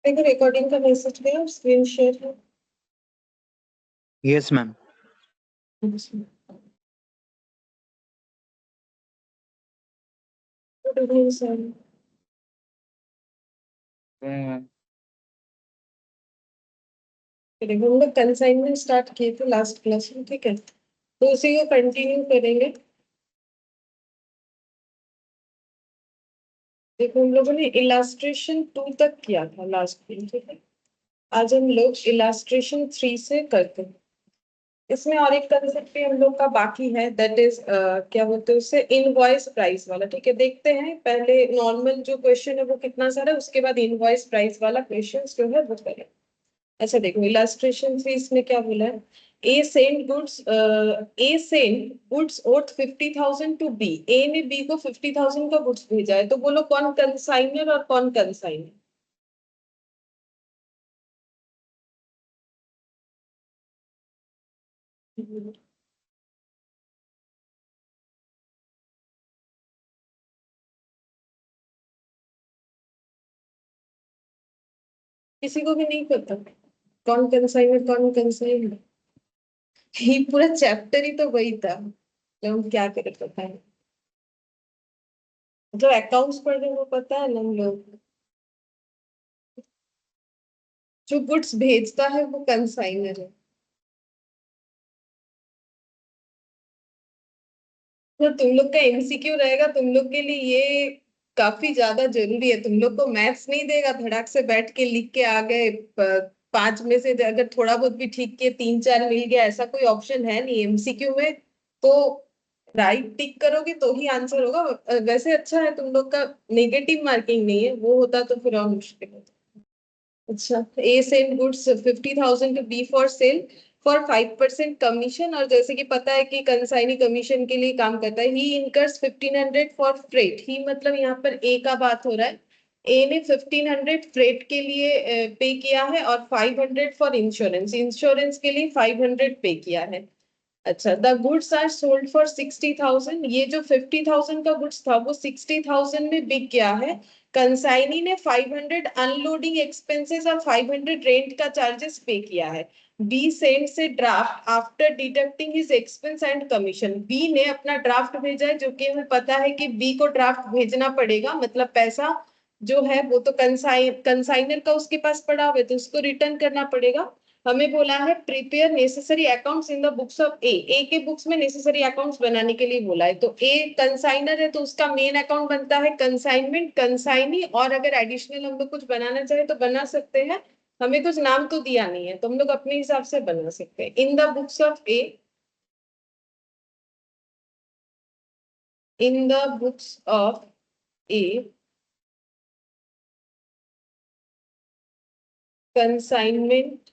देखो रिकॉर्डिंग का मैसेज गया, स्क्रीन शेयर है। Yes ma'am. Good evening sir. देखो हम लोग कंसाइनमेंट स्टार्ट किए थे लास्ट क्लास में, ठीक है, तो उसी को कंटिन्यू करेंगे। देखो हम लोगों ने इलास्ट्रेशन 2 तक किया था लास्ट दिन, ठीक है। आज हम लोग इलास्ट्रेशन 3 से करते हैं। इसमें और एक कंसेप्ट भी हम लोग का बाकी है, दैट इज क्या बोलते हैं उससे, इनवॉइस प्राइस वाला, ठीक है। देखते हैं पहले नॉर्मल जो क्वेश्चन है वो कितना सारा है, उसके बाद इनवॉइस प्राइस वाला क्वेश्चन जो है वो करें। अच्छा देखो इलास्ट्रेशन 3 इसमें क्या बोला है, A send goods worth 50,000 to B. A ने बी को 50,000 का गुड्स भेजा है, तो बोलो कौन कंसाइनर और कौन कंसाइनर। किसी को भी नहीं पता कौन कंसाइनर कौन कंसाइनर। ये पूरा चैप्टर ही तो वही था, तो हम क्या करें पता है। जो अकाउंट्स पढ़ रहे हैं वो पता है ना हम लोग, जो गुड्स भेजता है वो कंसाइनर है। तो तुम लोग का एमसीक्यू रहेगा, तुम लोग के लिए ये काफी ज्यादा जरूरी है। तुम लोग को मैथ्स नहीं देगा धड़ाक से बैठ के लिख के आ गए, 5 में से अगर थोड़ा बहुत भी ठीक किए 3 4 मिल गया, ऐसा कोई ऑप्शन है नहीं एमसीक्यू में। तो राइट टिक करोगे तो ही आंसर होगा। वैसे अच्छा है तुम लोग का नेगेटिव मार्किंग नहीं है, वो होता तो फिर और मुश्किल होता। अच्छा, A send goods 50,000 to B for sale for 5% commission. और जैसे कि पता है कि कंसाइनी कमीशन के लिए काम करता है। ही इनकर्स 1500 फॉर फ्रेट। ही मतलब यहाँ पर ए का बात हो रहा है। ए ने 1500 फ्रेट के लिए पे किया है और 500 फॉर इंश्योरेंस, इंश्योरेंस के लिए 500 पे किया है। अच्छा, the goods are sold for 60,000। ये जो 50,000 का गुड्स था वो 60,000 में बिक गया है। कंसाइनी ने 500 अनलोडिंग एक्सपेंसेस और 500 रेंट का चार्जेस पे किया है। बी सेंड से draft after deducting his expense and commission. B ने अपना ड्राफ्ट भेजा है, जो कि हमें पता है कि बी को ड्राफ्ट भेजना पड़ेगा, मतलब पैसा जो है वो तो कंसाइनर का उसके पास पड़ा हुआ है तो उसको रिटर्न करना पड़ेगा। हमें बोला है prepare necessary accounts in the books of A. A के बुक्स में नेसेसरी अकाउंट्स बनाने के लिए बोला है, तो ए कंसाइनर है तो उसका मेन अकाउंट बनता है कंसाइनमेंट कंसाइनी। और अगर एडिशनल हम लोग कुछ बनाना चाहे तो बना सकते हैं। हमें कुछ नाम तो दिया नहीं है तो हम लोग अपने हिसाब से बना सकते हैं। In the books of A, in the books of A consignment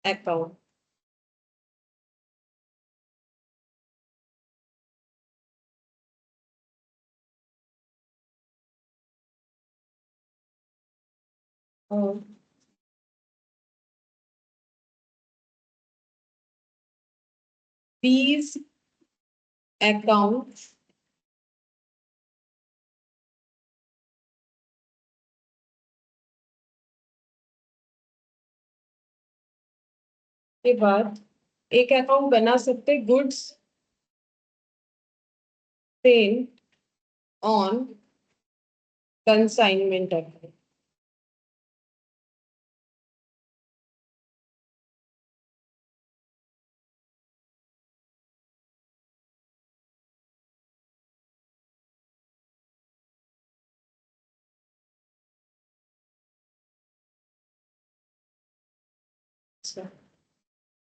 account. these accounts के बाद एक अकाउंट बना सकते goods sale on consignment account.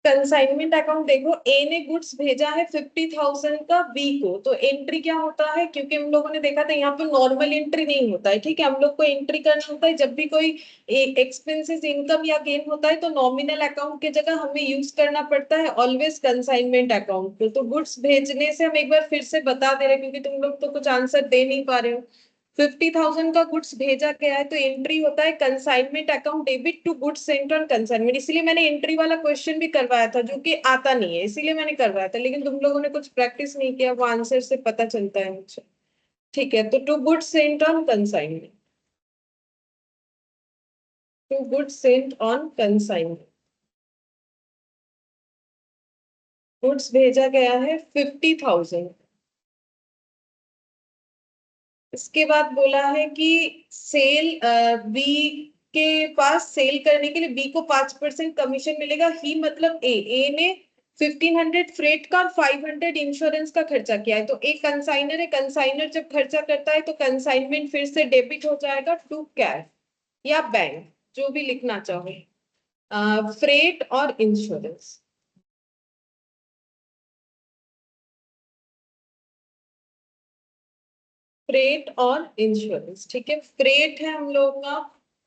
Consignment account देखो, ए ने गुड्स भेजा है 50,000 का बी को, तो एंट्री क्या होता है, क्योंकि हम लोगों ने देखा था यहाँ पे नॉर्मल एंट्री नहीं होता है, ठीक है। हम लोग को एंट्री करना होता है जब भी कोई एक्सपेंसेस इनकम या गेन होता है तो नॉमिनल अकाउंट की जगह हमें यूज करना पड़ता है ऑलवेज कंसाइनमेंट अकाउंट को। तो गुड्स भेजने से हम एक बार फिर से बता दे रहे हैं क्योंकि तुम लोग तो कुछ आंसर दे नहीं पा रहे हो। 50,000 का गुड्स भेजा गया है तो एंट्री होता है consignment account debit to goods sent on consignment. इसलिए मैंने एंट्री वाला क्वेश्चन भी करवाया था जो कि आता नहीं है, इसीलिए मैंने करवाया था, लेकिन तुम लोगों ने कुछ प्रैक्टिस नहीं किया, वो आंसर से पता चलता है मुझे। ठीक है, तो to goods sent on consignment. To goods sent on consignment, goods भेजा गया है 50,000। इसके बाद बोला है कि सेल बी के पास सेल करने के लिए बी को 5% कमीशन मिलेगा। ही मतलब ए ने 1500 फ्रेट का और 500 इंश्योरेंस का खर्चा किया है। तो एक कंसाइनर है, कंसाइनर जब खर्चा करता है तो कंसाइनमेंट फिर से डेबिट हो जाएगा टू कैश या बैंक, जो भी लिखना चाहो, फ्रेट और इंश्योरेंस। फ्रेट और इंश्योरेंस, ठीक है। फ्रेट है हम लोगों का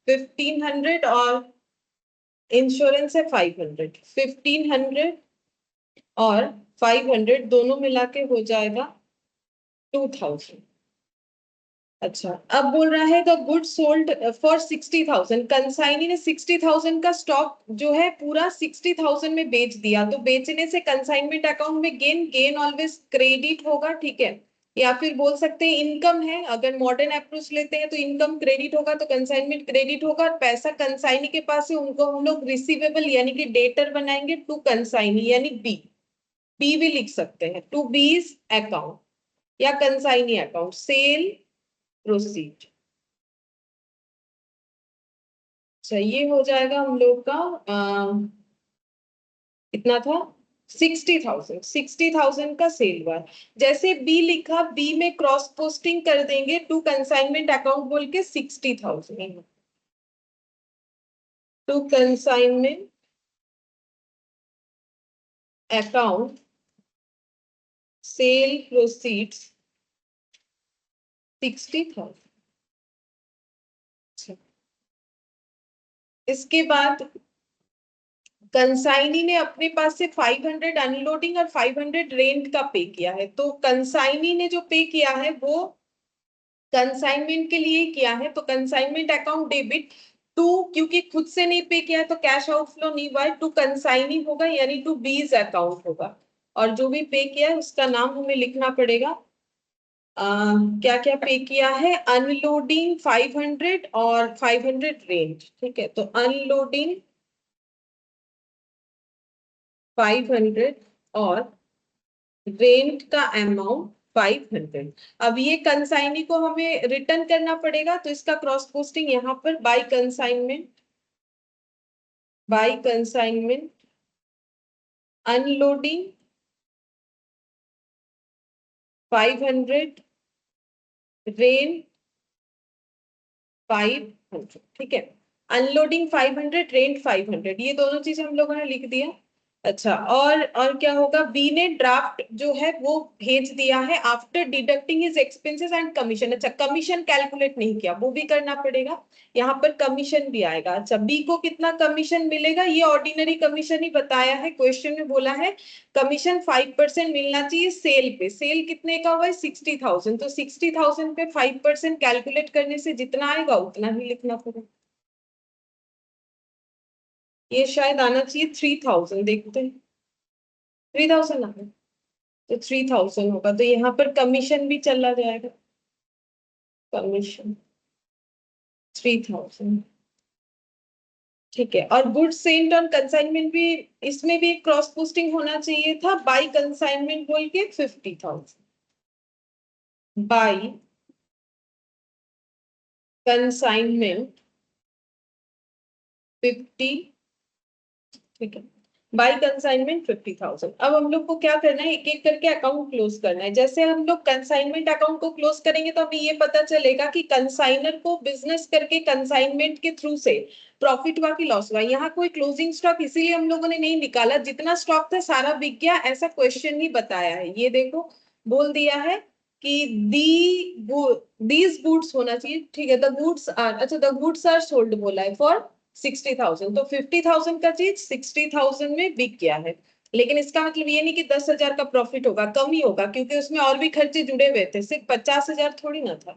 1500 और इंश्योरेंस है 500। 1500 और 500 दोनों मिला के हो जाएगा 2000। अच्छा, अब बोल रहा है the good sold for 60,000। Consignee ने 60,000 का स्टॉक जो है पूरा 60,000 में बेच दिया, तो बेचने से कंसाइनमेंट अकाउंट में गेन, गेन ऑलवेज क्रेडिट होगा, ठीक है। या फिर बोल सकते हैं इनकम है, अगर मॉडर्न अप्रोच लेते हैं तो इनकम क्रेडिट होगा तो कंसाइनमेंट क्रेडिट होगा, और पैसा कंसाइनी के पास है उनको हम लोग रिसीवेबल यानी कि डेटर बनाएंगे टू कंसाइनी यानी बी। बी भी लिख सकते हैं टू बीज अकाउंट या कंसाइनी अकाउंट, सेल प्रोसीड। अच्छा, ये हो जाएगा हम लोग का कितना था 60,000। 60,000 का सेल हुआ। जैसे बी लिखा, बी में क्रॉस पोस्टिंग कर देंगे टू कंसाइनमेंट अकाउंट बोल के 60,000 to consignment account sale proceeds 60,000। इसके बाद कंसाइनी ने अपने पास से 500 अनलोडिंग और 500 रेंट का पे किया है। तो कंसाइनी ने जो पे किया है वो कंसाइनमेंट के लिए किया है, तो कंसाइनमेंट अकाउंट डेबिट टू, क्योंकि खुद से नहीं पे किया है तो कैश आउटफ्लो नहीं हुआ है, टू कंसाइनी होगा यानी टू बीज अकाउंट होगा। और जो भी पे किया है उसका नाम हमें लिखना पड़ेगा। क्या क्या पे किया है, अनलोडिंग 500 और 500 रेंट, ठीक है। तो अनलोडिंग 500 और रेंट का अमाउंट 500। अब ये कंसाइनी को हमें रिटर्न करना पड़ेगा, तो इसका क्रॉस पोस्टिंग यहाँ पर by consignment, by consignment unloading 500 rent 500, ठीक है। अनलोडिंग 500 रेंट 500, ये दोनों चीज हम लोगों ने लिख दिया। अच्छा, और क्या होगा, बी ने ड्राफ्ट जो है वो भेज दिया है after deducting his expenses and commission. अच्छा, कमीशन कैलकुलेट नहीं किया, वो भी करना पड़ेगा। यहाँ पर कमीशन भी आएगा। अच्छा, बी को कितना कमीशन मिलेगा, ये ऑर्डिनरी कमीशन ही बताया है, क्वेश्चन में बोला है कमीशन 5% मिलना चाहिए सेल पे। सेल कितने का हुआ है 60,000, तो 60,000 पे 5% कैलकुलेट करने से जितना आएगा उतना ही लिखना पड़ेगा। ये शायद आना चाहिए 3,000, देखते हैं 3,000 आना, तो 3,000 होगा, तो यहाँ पर कमीशन भी चला जाएगा, कमीशन 3,000, ठीक है। और गुड्स सेंट ऑन कंसाइनमेंट भी, इसमें भी एक क्रॉस पोस्टिंग होना चाहिए था, बाय कंसाइनमेंट बोल के 50,000, बाय कंसाइनमेंट 50, ठीक है, बाय कंसाइनमेंट 50,000। अब हम लोग को क्या करना है, एक एक करके अकाउंट क्लोज करना है। जैसे हम लोग कंसाइनमेंट अकाउंट को क्लोज करेंगे तो हमें ये पता चलेगा कि कंसाइनर को बिजनेस करके कंसाइनमेंट के थ्रू से प्रॉफिट हुआ कि लॉस हुआ। यहाँ कोई क्लोजिंग स्टॉक इसीलिए हम लोगों ने नहीं निकाला, जितना स्टॉक था सारा बिक गया, ऐसा क्वेश्चन ही बताया है। ये देखो, बोल दिया है कि दीज गुड्स होना चाहिए, ठीक है। द गुड्स आर, अच्छा द गुड्स आर सोल्ड बोला है फॉर 60,000, तो 50,000 का चीज 60,000 में बिक गया है। लेकिन इसका मतलब ये नहीं कि 10,000 का प्रॉफिट होगा, कम ही होगा, क्योंकि उसमें और भी खर्चे जुड़े हुए थे, सिर्फ 50,000 थोड़ी ना था।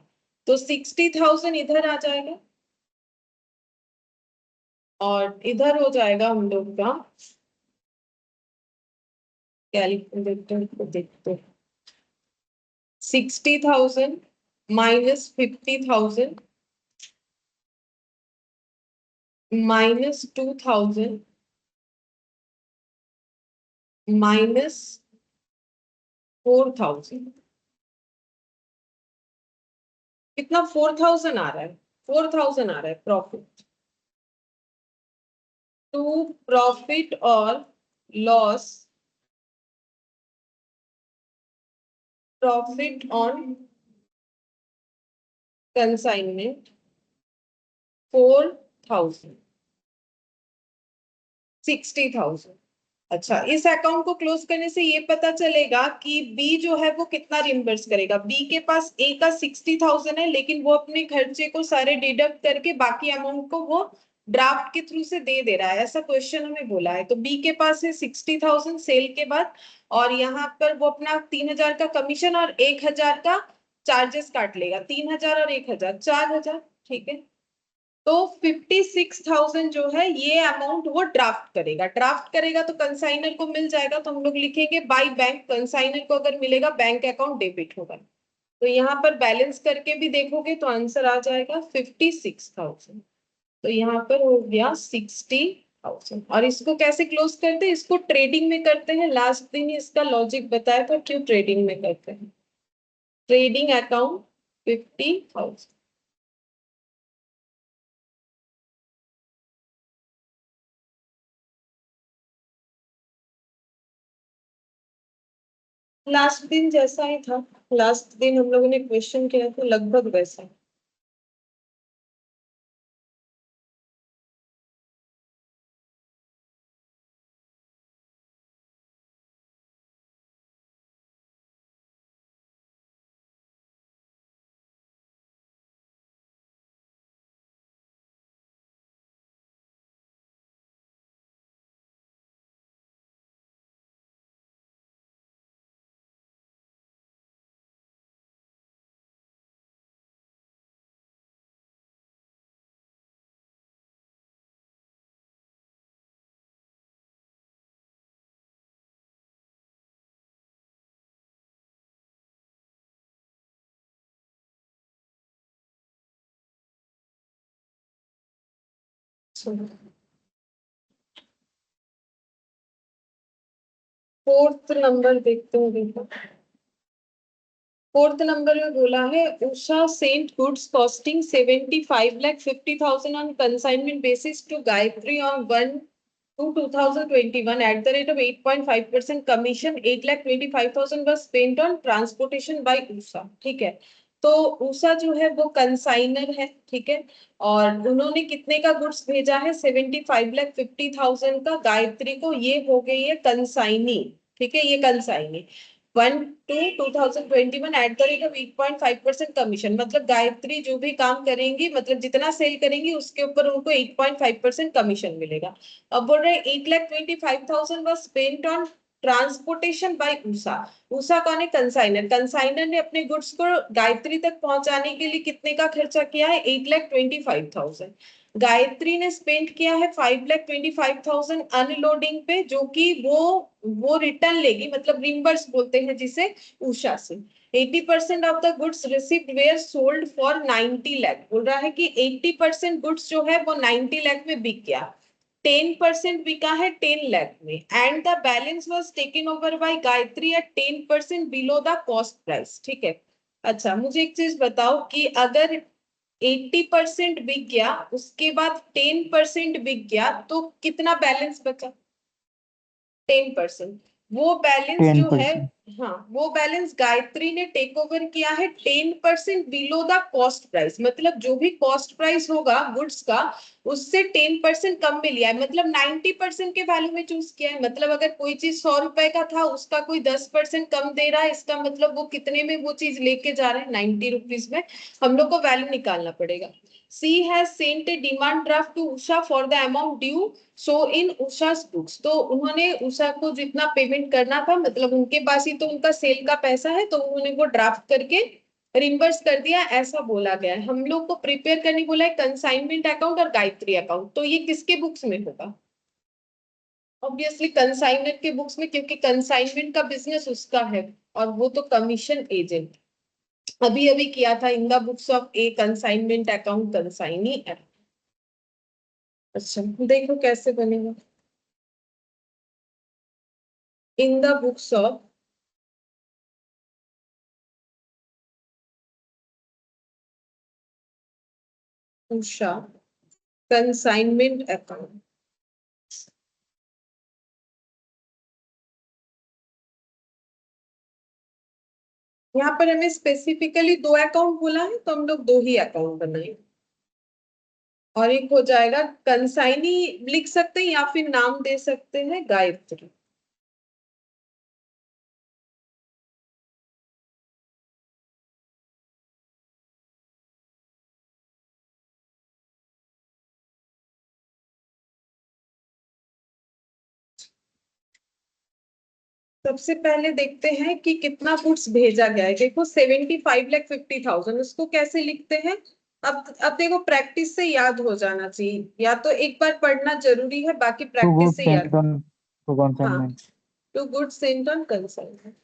तो 60,000 इधर आ जाएगा और इधर हो जाएगा हम लोग का, कैलकुलेटर को देखते हैं, 60,000 माइनस 50,000 -2000 -4000, कितना 4000 आ रहा है, 4000 आ रहा है प्रॉफिट। टू प्रॉफिट और लॉस, प्रॉफिट ऑन कंसाइनमेंट 4000, 60,000। अच्छा, इस अकाउंट को क्लोज करने से ये पता चलेगा कि बी जो है वो कितना रिम्बर्स करेगा। बी के पास ए का 60,000 है, लेकिन वो अपने खर्चे को सारे डिडक्ट करके बाकी अमाउंट को वो ड्राफ्ट के थ्रू से दे रहा है, ऐसा क्वेश्चन हमें बोला है। तो बी के पास है 60,000 सेल के बाद, और यहाँ पर वो अपना 3,000 का कमीशन और 1,000 का चार्जेस काट लेगा। 3,000 और 1,000, 4,000, ठीक है। तो 56,000 जो है ये अमाउंट वो ड्राफ्ट करेगा। ड्राफ्ट करेगा तो कंसाइनर को मिल जाएगा, तो हम लोग लिखेंगे बाय बैंक। कंसाइनर को अगर मिलेगा, बैंक अकाउंट डेबिट होगा। तो यहाँ पर बैलेंस करके भी देखोगे तो आंसर आ जाएगा 56,000। तो यहाँ पर हो गया 60,000। और इसको कैसे क्लोज करते हैं, इसको ट्रेडिंग में करते हैं। लास्ट दिन इसका लॉजिक बताया था क्यों ट्रेडिंग में करते हैं। Trading account 50,000। लास्ट दिन जैसा ही था, लास्ट दिन हम लोगों ने क्वेश्चन किया था लगभग वैसा। फोर्थ नंबर देखते हैं, देखो। फोर्थ नंबर में बोला है Usha sent goods costing 75,50,000 on consignment basis to Gayatri on 1/2/2021 at the rate of 8.5% commission। 8,25,000 was spent on transportation by Usha, ठीक है। तो उषा जो है वो कंसाइनर है, ठीक है। और उन्होंने कितने का गुड्स भेजा है, 75,50,000 का गायत्री को। ये हो गई है कंसाइनी, ठीक है, ये consignee. 1/2/2021 eight the rate of 8.5% commission, मतलब गायत्री जो भी काम करेंगी, मतलब जितना सेल करेंगी उसके ऊपर उनको 8.5% कमीशन मिलेगा। अब बोल रहे 8,25,000 was spent on transportation by Usha. Usha कौन है, कंसाइनर। कंसाइनर ने अपने गुड्स को गायत्री तक पहुंचाने के लिए कितने का खर्चा किया है, 8,25,000। गायत्री ने स्पेंड किया है 5,25,000 अनलोडिंग पे, जो कि वो रिटर्न लेगी, मतलब रिम्बर्स बोलते हैं जिसे, उषा से। 80% of the goods received were sold for 90 lakh. बोल रहा है कि 80% गुड्स जो है वो 90 लाख में बिक गया। 10% बिका है 10 लाख में, and the balance was taken over by Gayatri at 10% below the cost price, ठीक है। अच्छा, मुझे एक चीज बताओ कि अगर 80% बिक गया, उसके बाद 10% बिक गया, तो कितना बैलेंस बचा, 10%। वो बैलेंस टेन जो है, परसेंट हाँ, वो बैलेंस गायत्री ने टेक ओवर किया है 10% बिलो द कॉस्ट प्राइस। मतलब जो भी कॉस्ट प्राइस होगा गुड्स का, उससे 10% कम में लिया है, मतलब 90% के वैल्यू में चूज किया है। मतलब अगर कोई चीज 100 रुपए का था, उसका कोई 10% कम दे रहा है, इसका मतलब वो कितने में वो चीज लेके जा रहे हैं, 90 रुपीज में। हम लोग को वैल्यू निकालना पड़ेगा। C has sent a demand draft to Usha for the amount due so in Usha's books. तो उन्होंने उषा को जितना पेमेंट करना था, मतलब उनके पास ही तो उनका सेल का पैसा है, तो उन्होंने वो ड्राफ्ट करके रिम्बर्स कर दिया, ऐसा बोला गया है। हम लोग को प्रिपेयर करनी बोला है कंसाइनमेंट अकाउंट और गायत्री अकाउंट। तो ये किसके बुक्स में होगा, ऑब्वियसली कंसाइनर के बुक्स में, क्योंकि कंसाइनमेंट का बिजनेस उसका है, और वो तो कमीशन एजेंट। अभी अभी किया था इन the books of A consignment account consignee. अच्छा देखो कैसे बनेगा। इन the books of Usha consignment account. यहाँ पर हमें स्पेसिफिकली दो अकाउंट बोला है तो हम लोग दो ही अकाउंट बनाएंगे। और एक हो जाएगा कंसाइनी लिख सकते हैं या फिर नाम दे सकते हैं गायत्री। सबसे पहले देखते हैं कि कितना गुड्स भेजा गया है। देखो 75,50,000 उसको कैसे लिखते हैं। अब देखो प्रैक्टिस से याद हो जाना चाहिए, या तो एक बार पढ़ना जरूरी है, बाकी टू प्रैक्टिस गुड से सेंट याद। ऑन टू हाँ, consignment. To good sent on consignment.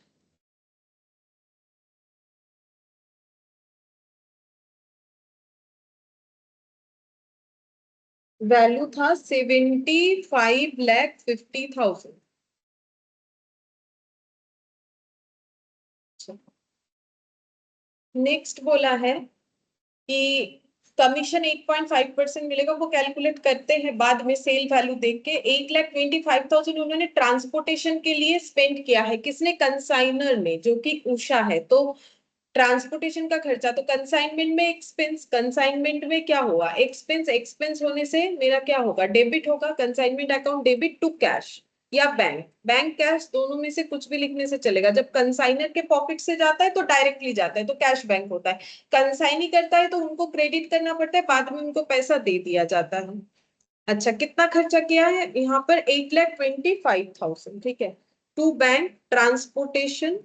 Value था 75,50,000। नेक्स्ट बोला है कि कमीशन 8.5% मिलेगा, वो कैलकुलेट करते हैं बाद में सेल वैल्यू देख के। 8,25,000 उन्होंने ट्रांसपोर्टेशन के लिए स्पेंड किया है। किसने? कंसाइनर ने, जो कि उषा है। तो ट्रांसपोर्टेशन का खर्चा तो कंसाइनमेंट में एक्सपेंस, कंसाइनमेंट में क्या होगा? एक्सपेंस। एक्सपेंस होने से मेरा क्या होगा? डेबिट होगा। Consignment account debit to cash या बैंक। बैंक कैश दोनों में से कुछ भी लिखने से चलेगा। जब कंसाइनर के पॉकेट से जाता है तो डायरेक्टली जाता है तो कैश बैंक होता है। कंसाइनी करता है तो उनको क्रेडिट करना पड़ता है, बाद में उनको पैसा दे दिया जाता है। अच्छा कितना खर्चा किया है यहाँ पर? 8,25,000। ठीक है। To bank transportation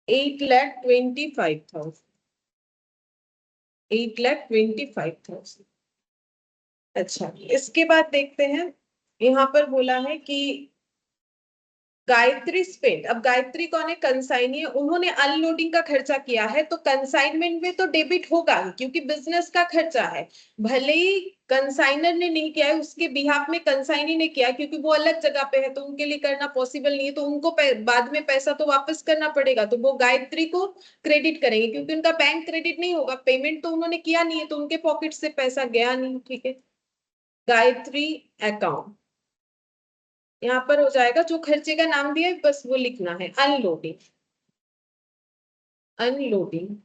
8,25,000। 8,25,000। अच्छा इसके बाद देखते हैं, यहाँ पर बोला है कि गायत्री स्पेंड। अब गायत्री कौन है? कंसाइनी है। उन्होंने अनलोडिंग का खर्चा किया है तो कंसाइनमेंट में तो डेबिट होगा ही, क्योंकि बिजनेस का खर्चा है। भले ही कंसाइनर ने नहीं किया है, उसके बिहाफ में कंसाइनी ने किया है, क्योंकि वो अलग जगह पे है तो उनके लिए करना पॉसिबल नहीं है, तो उनको बाद में पैसा तो वापस करना पड़ेगा, तो वो गायत्री को क्रेडिट करेंगे, क्योंकि उनका बैंक क्रेडिट नहीं होगा। पेमेंट तो उन्होंने किया नहीं है तो उनके पॉकेट से पैसा गया नहीं। ठीक है। गायत्री अकाउंट यहाँ पर हो जाएगा, जो खर्चे का नाम दिया है बस वो लिखना है। अनलोडिंग। अनलोडिंग।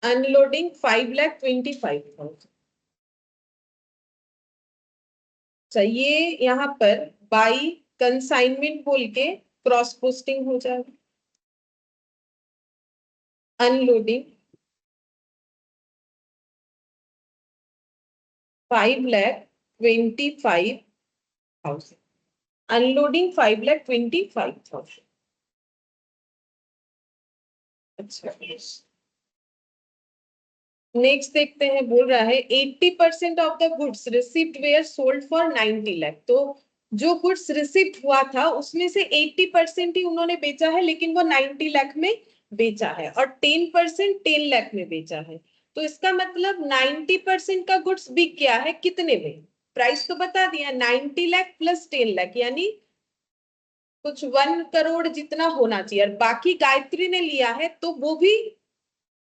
अनलोडिंग 5,25,000। चाहिए यहाँ पर बाई कंसाइनमेंट बोल के क्रॉस पोस्टिंग हो जाएगा। अनलोडिंग 5,25,000। अनलोडिंग 5,25,000। अच्छा नेक्स्ट देखते हैं। बोल रहा है 80% of the goods received were sold for 90 lakh. तो जो गुड्स रिसीव्ड हुआ था उसमें से 80% ही उन्होंने बेचा है, लेकिन वो 90 लाख में बेचा है, और 10% 10 लाख में बेचा है। तो इसका मतलब 90% का गुड्स बिक गया है कितने में? प्राइस तो बता दिया, 90 लाख प्लस 10 लाख, यानी कुछ 1 करोड़ जितना होना चाहिए। और बाकी गायत्री ने लिया है तो वो भी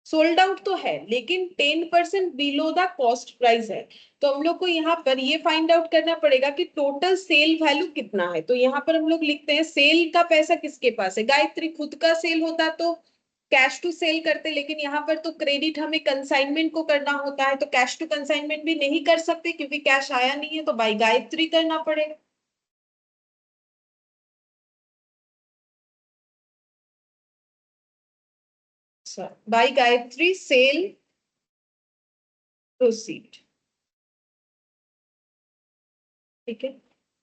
सोल्ड आउट तो है, लेकिन 10% बिलो द कॉस्ट प्राइस है। तो हम लोग को यहाँ पर ये फाइंड आउट करना पड़ेगा कि टोटल सेल वैल्यू कितना है। तो यहाँ पर हम लोग लिखते हैं सेल का पैसा किसके पास है? गायत्री। खुद का सेल होता तो कैश टू सेल करते, लेकिन यहाँ पर तो क्रेडिट हमें कंसाइनमेंट को करना होता है, तो कैश टू कंसाइनमेंट भी नहीं कर सकते क्योंकि कैश आया नहीं है, तो बाई गायत्री करना पड़ेगा। अच्छा बाई गायत्री सेल प्रोसीड। ठीक है।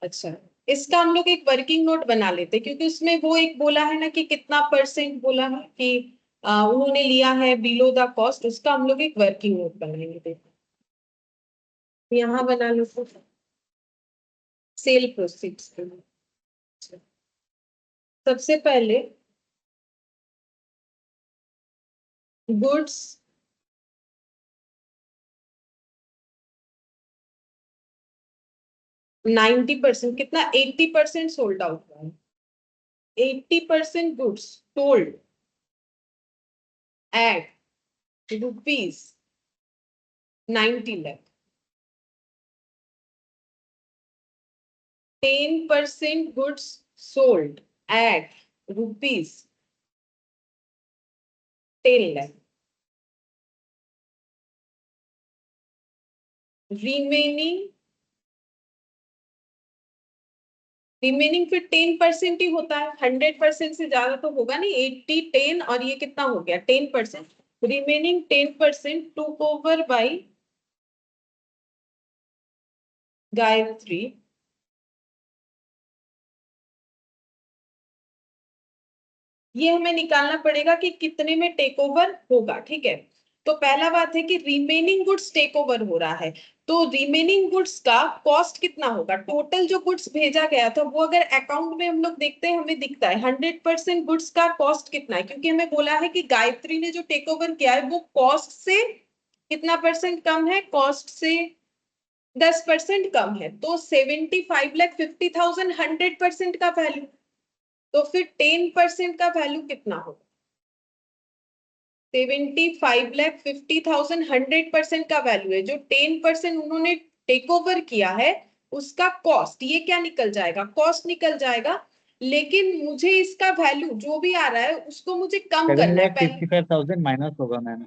अच्छा इसका हम लोग एक वर्किंग नोट बना लेते हैं, क्योंकि उसमें वो एक बोला है ना कि कितना परसेंट बोला है कि उन्होंने लिया है बिलो द कॉस्ट। उसका हम लोग एक वर्किंग नोट बनाएंगे। देखो यहाँ बना लो सेल प्रोसीड्स के लिए। अच्छा, सबसे पहले गुड्स 90%, कितना 80% सोल्ड आउट हुआ है। 80% goods sold at ₹90 lakh. 10% goods sold at ₹10 lakh. Remaining फिर 10% ही होता है, 100% से ज्यादा तो होगा नहीं। 80 10 और ये कितना हो गया 10%। Remaining 10% took over by Gayatri. ये हमें निकालना पड़ेगा कि कितने में टेक ओवर होगा, ठीक है। तो पहला बात है कि रिमेनिंग गुड्स टेक ओवर हो रहा है, तो रिमेनिंग गुड्स का कॉस्ट कितना होगा। टोटल जो गुड्स भेजा गया था वो अगर अकाउंट में हम लोग देखते हैं हमें दिखता है 100% गुड्स का कॉस्ट कितना है, क्योंकि हमें बोला है कि गायत्री ने जो टेक ओवर किया है वो कॉस्ट से कितना परसेंट कम है, कॉस्ट से 10% कम है। तो 75,50,000 100% का वैल्यू, तो फिर 10% का वैल्यू कितना होगा। 75,50,000 100% का वैल्यू है, जो 10% उन्होंने टेक ओवर किया है उसका कॉस्ट, ये क्या निकल जाएगा, कॉस्ट निकल जाएगा। लेकिन मुझे इसका वैल्यू जो भी आ रहा है उसको मुझे कम सेवन करना है लैख पहले। 55,000 माइनस होगा मैम।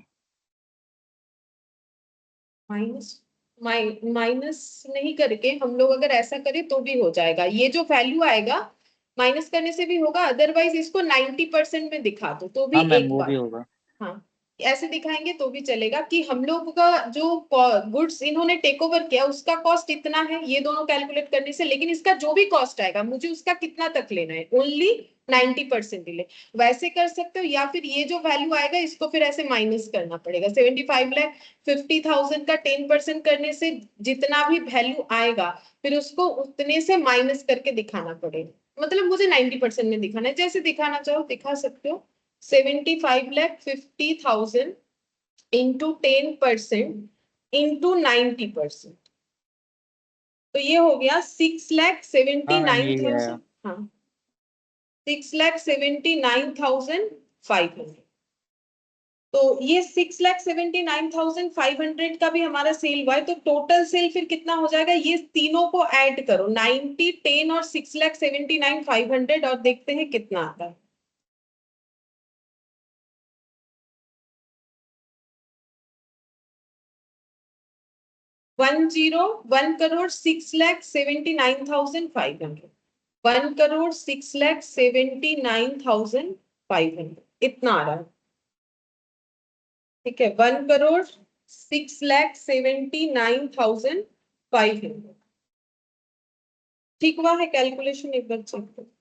माइनस माइनस नहीं करके हम लोग अगर ऐसा करें तो भी हो जाएगा, ये जो वैल्यू आएगा माइनस करने से भी होगा, अदरवाइज इसको 90% में दिखा दो तो भी हाँ मैम एक वो भी बात। होगा। हाँ, ऐसे दिखाएंगे तो भी चलेगा कि हम लोग का जो गुड्स इन्होंने टेक ओवर किया उसका कॉस्ट इतना है, ये दोनों कैलकुलेट करने से, लेकिन इसका जो भी कॉस्ट आएगा मुझे उसका कितना तक लेना है, ओनली 90% ही ले। वैसे कर सकते हो, या फिर ये जो वैल्यू आएगा इसको फिर ऐसे माइनस करना पड़ेगा। 75,50,000 का 10% करने से जितना भी वैल्यू आएगा फिर उसको उतने से माइनस करके दिखाना पड़ेगा। मतलब मुझे 90% में दिखाना है, जैसे दिखाना चाहो दिखा सकते हो। 75,50,000 इंटू 10% इंटू 90%, तो ये हो गया 6,79,000। हाँ मैम यही है। हाँ, 6,79,500। तो ये 6,79,500 का भी हमारा सेल हुआ है, तो टोटल सेल फिर कितना हो जाएगा, ये तीनों को ऐड करो 90 10 और 6,79,500 और देखते हैं कितना आता है। 1,01,06,79,500। 1,06,79,500 इतना आ रहा है, ठीक है। 1,06,79,500 ठीक हुआ है कैलकुलेशन, एक बार चेक करो।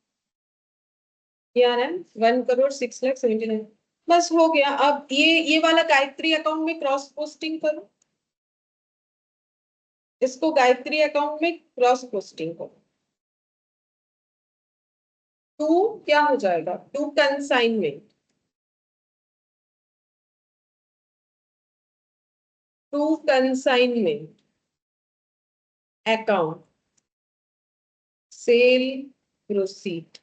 ये आ रहा है 1,06,79,000। बस हो गया। अब ये वाला गायत्री अकाउंट में क्रॉस पोस्टिंग करो, इसको गायत्री अकाउंट में क्रॉस पोस्टिंग करो। टू क्या हो जाएगा, to consignment, to consignment account sale proceed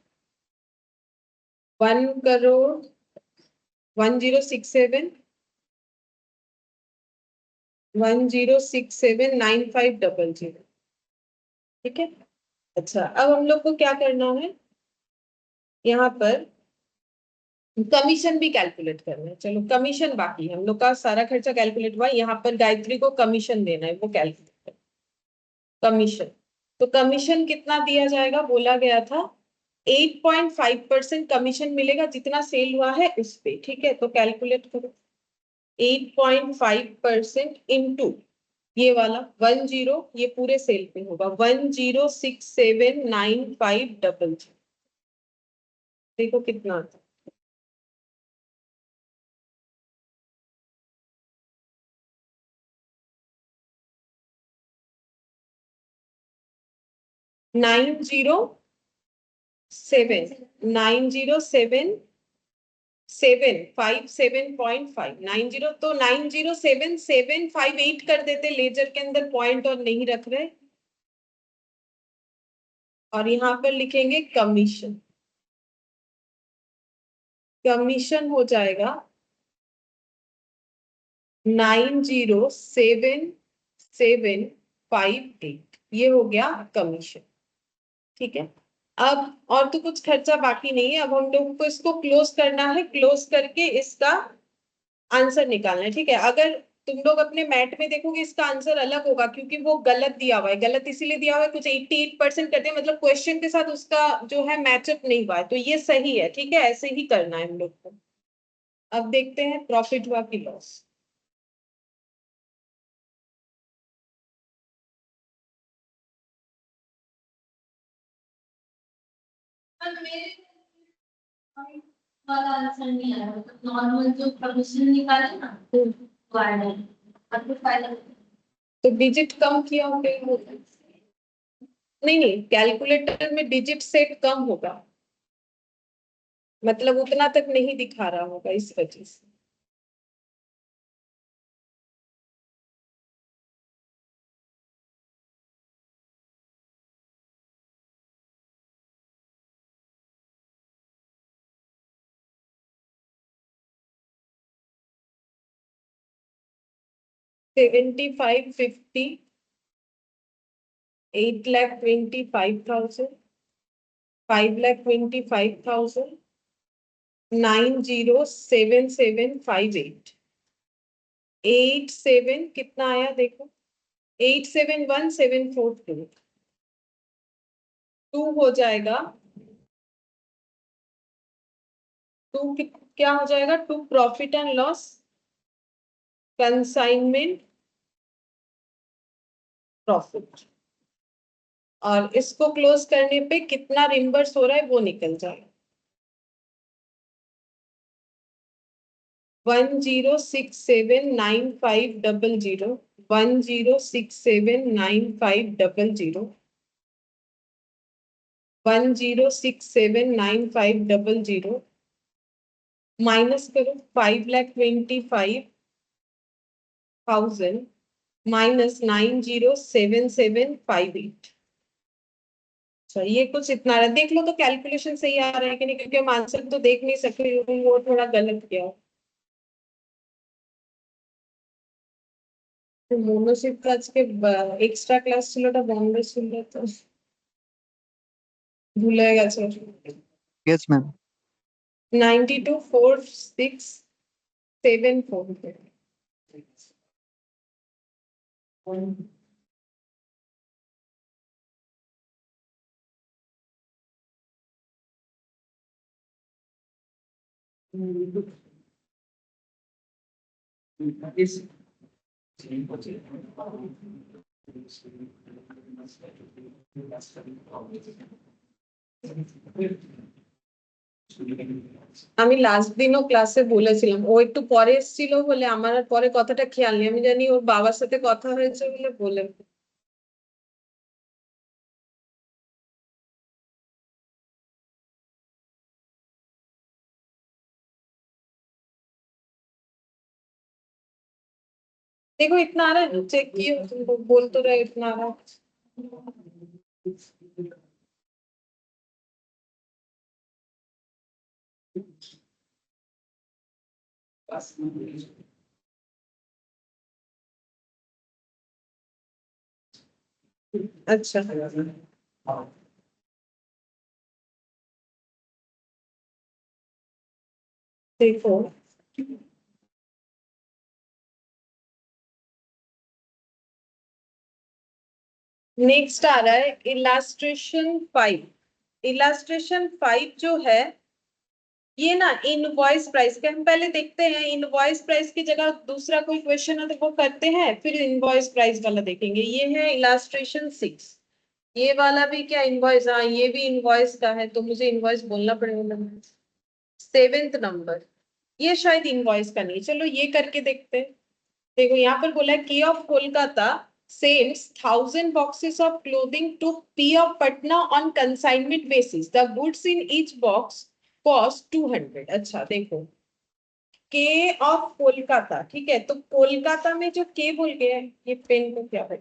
1,01,06,7 1,06,79500, ठीक है। अच्छा, अब हम लोग को क्या करना है, यहाँ पर कमीशन भी कैलकुलेट करना है। चलो कमीशन बाकी है, हम लोग का सारा खर्चा कैलकुलेट हुआ, यहाँ पर गायत्री को कमीशन देना है, वो कैलकुलेट कमीशन। तो कमीशन कितना दिया जाएगा, बोला गया था 8.5% कमीशन मिलेगा जितना सेल हुआ है उस पे, ठीक है। तो कैलकुलेट करो 8.5% इंटू ये वाला 10, ये पूरे सेल पे होगा 1,06,79500, देखो कितना आता है। 907 757.5 90 तो 907758 कर देते लेजर के अंदर पॉइंट और नहीं रख रहे और यहाँ पर लिखेंगे कमीशन। कमीशन हो जाएगा 907758 ये हो गया कमीशन। ठीक है, अब और तो कुछ खर्चा बाकी नहीं है। अब हम लोग को इसको क्लोज करना है, क्लोज करके इसका आंसर निकालना है। ठीक है, अगर तुम लोग अपने मैट में देखोगे इसका आंसर अलग होगा क्योंकि वो गलत दिया हुआ है। गलत इसीलिए दिया हुआ है, कुछ 88% करते हैं मतलब क्वेश्चन के साथ उसका जो है मैचअप नहीं हुआ है, तो ये सही है। ठीक है, ऐसे ही करना है हम लोग को। अब देखते हैं प्रॉफिट हुआ कि लॉस। वाला आंसर नहीं आया, नॉर्मल जो कमीशन निकाले ना वो आया अब तो फाइनल। तो डिजिट कम किया होगा नहीं नहीं, कैलकुलेटर में डिजिट सेट कम होगा, मतलब उतना तक नहीं दिखा रहा होगा इस वजह से। $75,50 $8,25,000 $5,25,000 907758 87 कितना आया देखो, 871742 टू हो जाएगा। टू क्या हो जाएगा, to profit and loss consignment profit, और इसको क्लोज करने पे कितना रिम्बर्स हो रहा है वो निकल जाएगा। 10679500 10679500 10679500 माइनस करो 5,25,000 माइनस 907758। अच्छा, ये कुछ इतना रहा, देख लो तो कैलकुलेशन सही आ रहा है कि नहीं, क्योंकि हम आंसर तो देख नहीं सकते, वो थोड़ा गलत किया। मोनोशिप का আজকে এক্সট্রা ক্লাস ছিল, ওটা বন্ধ ছিল তো ভুলে গেছে। Yes, ma'am. 924674 আমি লাস্ট দিনও ক্লাসে বলেছিলাম, ও একটু পরে এসেছিল বলে আমার আর পরে কথাটা খেয়াল নেই, আমি জানি ওর বাবার সাথে কথা হয়েছে বলে देखो इतना आ रहा है, चेक किए तुमको बोल तो रहे इतना आ रहा है। अच्छा देखो, नेक्स्ट आ रहा है इलास्ट्रेशन 5। इलास्ट्रेशन 5 जो है ये ना इनवॉइस प्राइस के, हम पहले देखते हैं इनवॉइस प्राइस की जगह दूसरा कोई क्वेश्चन है तो वो करते हैं, फिर इनवॉइस प्राइस वाला देखेंगे। ये है इलास्ट्रेशन 6। ये वाला भी क्या इनवॉइस, हाँ ये भी इनवॉइस का है, तो मुझे इनवॉइस बोलना पड़ेगा। 7th नंबर, ये शायद इनवॉइस का नहीं, चलो ये करके देखते हैं। देखो यहाँ पर बोला है K of Kolkata sends 1,000 boxes of clothing to P of Patna on consignment basis. The goods in each box cost 200. अच्छा देखो, के ऑफ कोलकाता, ठीक है। तो कोलकाता में जो के बोल गया है, ये पेन को क्या है,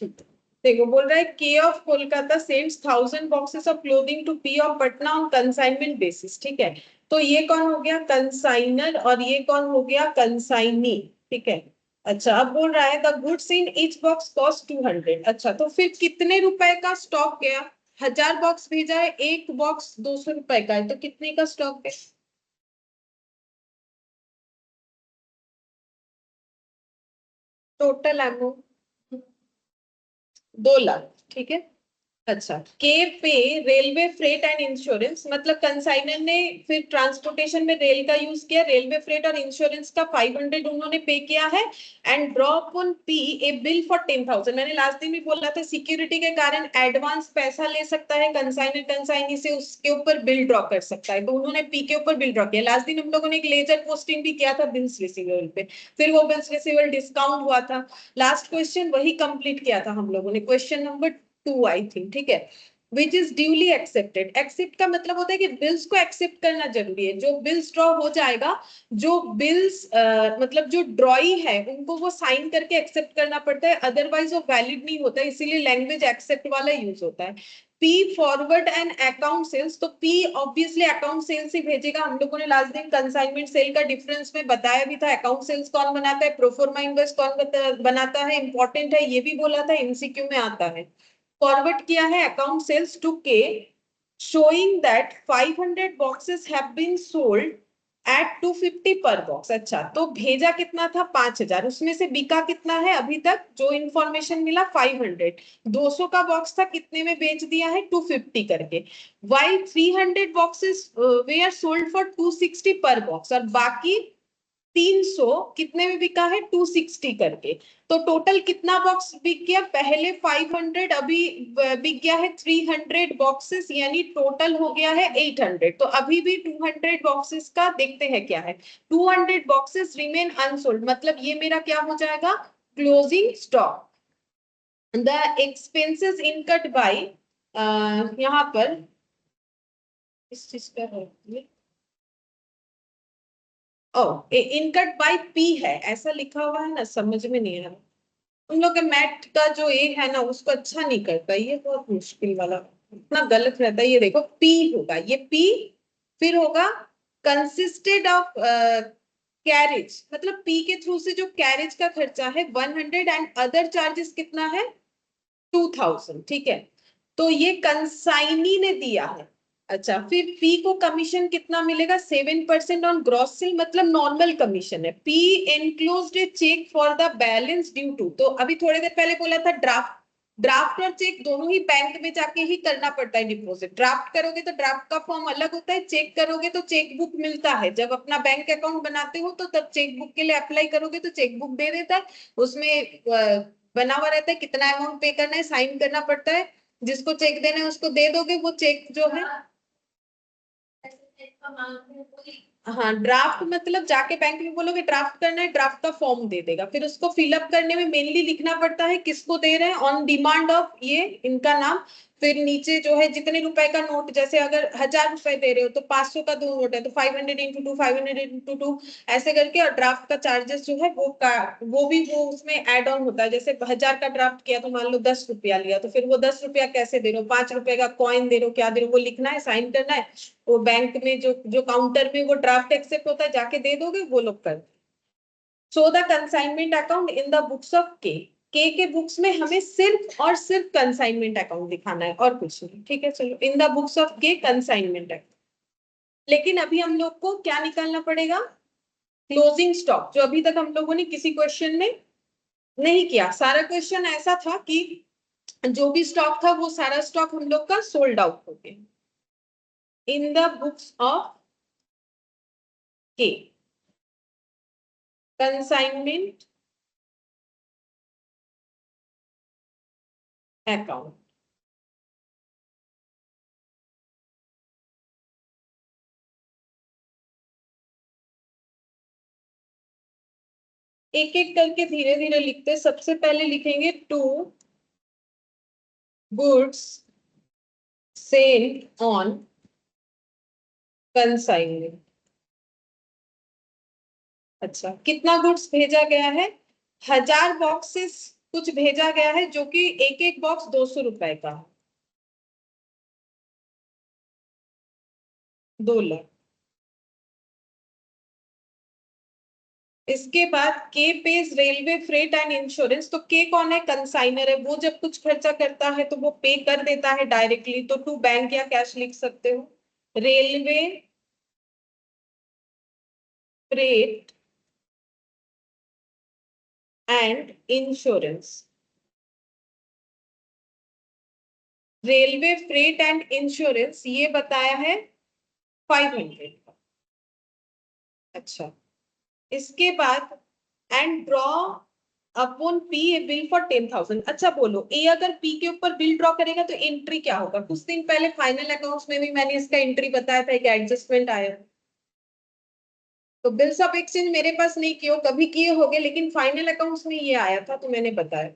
ठीक है। देखो बोल रहा है K of Kolkata sends 1000 boxes of clothing to P of Patna on consignment basis, ठीक है। तो ये कौन हो गया कंसाइनर और ये कौन हो गया कंसाइनी, ठीक है। अच्छा अब बोल रहा है the goods in each box cost 200। अच्छा तो फिर कितने रुपए का स्टॉक गया, 1000 बॉक्स भेजा है, एक बॉक्स 200 रुपए का है, तो कितने का स्टॉक है, टोटल अमाउंट 2 लाख, ठीक है। अच्छा के पे रेलवे फ्रेट एंड इंश्योरेंस, मतलब कंसाइनर ने फिर ट्रांसपोर्टेशन में रेल का यूज किया, रेलवे फ्रेट और इंश्योरेंस का 500 उन्होंने पे किया है। And drop on P a bill for 10,000, मैंने लास्ट दिन भी बोला था सिक्योरिटी के कारण एडवांस पैसा ले सकता है कंसाइनर, कंसाइनी से उसके ऊपर बिल ड्रॉ कर सकता है, तो उन्होंने पी के ऊपर बिल ड्रॉ किया। लास्ट दिन हम लोगों ने एक लेजर पोस्टिंग भी किया था बिल्स रिसीवेबल पे, फिर वो बिल्स रिसीवेबल डिस्काउंट हुआ था। लास्ट क्वेश्चन वही कंप्लीट किया था हम लोगों ने, क्वेश्चन नंबर 2 आई थिंक, ठीक है। Which is duly accepted, accept का मतलब होता है कि बिल्स को एक्सेप्ट करना जरूरी है, जो बिल्स ड्रॉ हो जाएगा, जो बिल्स मतलब जो ड्रॉई है उनको वो साइन करके एक्सेप्ट करना पड़ता है, अदरवाइज वो वैलिड नहीं होता है, इसीलिए लैंग्वेज एक्सेप्ट वाला यूज होता है। P forward and account sales, तो पी ऑब्वियसली अकाउंट सेल्स ही भेजेगा, हम लोगों ने लास्ट दिन कंसाइनमेंट सेल का डिफरेंस में बताया भी था, अकाउंट सेल्स कौन बनाता है, प्रोफोर्मा इनवॉइस कौन बनाता है, इंपॉर्टेंट है ये भी बोला था, एमसीक्यू में आता है। फॉरवर्ड किया है अकाउंट सेल्स टू के, showing that 500 boxes have been sold at 250 पर बॉक्स। अच्छा तो भेजा कितना था 5000, उसमें से बिका कितना है अभी तक जो इंफॉर्मेशन मिला 500, 200 का बॉक्स था कितने में बेच दिया है 250 करके, while 300 boxes were sold for 260 पर बॉक्स, और बाकी 300 कितने में बिका है 260 करके। तो टोटल कितना बॉक्स बिक गया, पहले 500 अभी बिक गया है 300 बॉक्सेस, यानी टोटल हो गया है 800। तो अभी भी 200 बॉक्सेस का देखते हैं क्या है, 200 बॉक्सेस रिमेन अनसोल्ड, मतलब ये मेरा क्या हो जाएगा closing stock. The expenses incurred by, यहाँ पर इस चीज का है ओ इनकट बाय पी है ऐसा लिखा हुआ है ना, समझ में नहीं आ रहा। उन लोग के मैथ का जो ए है ना उसको अच्छा नहीं करता, ये बहुत मुश्किल वाला इतना गलत रहता है। ये देखो पी होगा, ये पी फिर होगा कंसिस्टेड ऑफ कैरेज, मतलब पी के थ्रू से जो कैरेज का खर्चा है 100 एंड अदर चार्जेस कितना है 2000, ठीक है। तो ये कंसाइनी ने दिया है। अच्छा फिर पी को कमीशन कितना मिलेगा 7% ऑन ग्रॉस सेल, मतलब नॉर्मल कमीशन है। P enclosed a cheque for the balance due to, तो अभी थोड़ी देर पहले बोला था ड्राफ्ट, ड्राफ्ट और चेक दोनों ही बैंक में जाके ही करना पड़ता है डिपॉजिट। ड्राफ्ट करोगे तो ड्राफ्ट का फॉर्म अलग होता है, चेक करोगे तो चेक बुक मिलता है, जब अपना बैंक अकाउंट बनाते हो तो तब चेक बुक के लिए अप्लाई करोगे तो चेक बुक दे देता है, उसमें बना हुआ रहता है कितना अमाउंट पे करना है, साइन करना पड़ता है, जिसको चेक देना है उसको दे दोगे, वो चेक जो है। हाँ ड्राफ्ट मतलब जाके बैंक में बोलोगे ड्राफ्ट करना है, ड्राफ्ट का फॉर्म दे देगा, फिर उसको फिलअप करने में मेनली लिखना पड़ता है किसको दे रहे हैं, ऑन डिमांड ऑफ ये इनका नाम, फिर नीचे जो है जितने रुपए का नोट, जैसे अगर 1000 रुपए दे रहे हो तो 500 का 2 नोट है तो 500 × 2 500 × 2 ऐसे करके, और ड्राफ्ट का चार्जेस जो है वो भी वो उसमें एड ऑन होता है, जैसे 1000 का ड्राफ्ट किया तो मान लो 10 रुपया लिया, तो फिर वो 10 रुपया कैसे दे रहे हो, 5 रुपए का कॉइन दे रहे हो, क्या दे रहे हो, वो लिखना है, साइन करना है, वो बैंक में जो जो काउंटर में वो ड्राफ्ट एक्सेप्ट होता है जाके दे दोगे, वो लोग कर। So the consignment account in the books of के बुक्स में हमें सिर्फ और सिर्फ कंसाइनमेंट अकाउंट दिखाना है और कुछ नहीं, ठीक है। चलो in the books of K consignment account, लेकिन अभी हम लोग को क्या निकालना पड़ेगा क्लोजिंग स्टॉक, जो अभी तक हम लोगों ने किसी क्वेश्चन में नहीं किया। सारा क्वेश्चन ऐसा था कि जो भी स्टॉक था वो सारा स्टॉक हम लोग का सोल्ड आउट हो गया। In the books of K consignment account, एक एक करके धीरे धीरे लिखते, सबसे पहले लिखेंगे to goods sent on consignment. अच्छा, कितना गुड्स भेजा गया है? 1000 बॉक्सेस कुछ भेजा गया है, जो कि एक एक बॉक्स 200 रुपए का है। 2 लाख। इसके बाद के page railway freight and insurance. तो के कौन है? कंसाइनर है। वो जब कुछ खर्चा करता है तो वो पे कर देता है डायरेक्टली, तो टू बैंक या कैश लिख सकते हो। Railway freight and insurance. Railway freight and insurance ये बताया है 500 का। अच्छा, इसके बाद and draw upon P a bill for 10,000। अच्छा बोलो, ए अगर पी के ऊपर बिल ड्रॉ करेगा तो एंट्री क्या होगा? कुछ दिन पहले फाइनल अकाउंट्स में भी मैंने इसका एंट्री बताया था, एक एडजस्टमेंट आया। तो बिल्स ऑफ एक्सचेंज मेरे पास नहीं किए, कभी किए होंगे, लेकिन फाइनल अकाउंट्स में ये आया था तो मैंने बताया।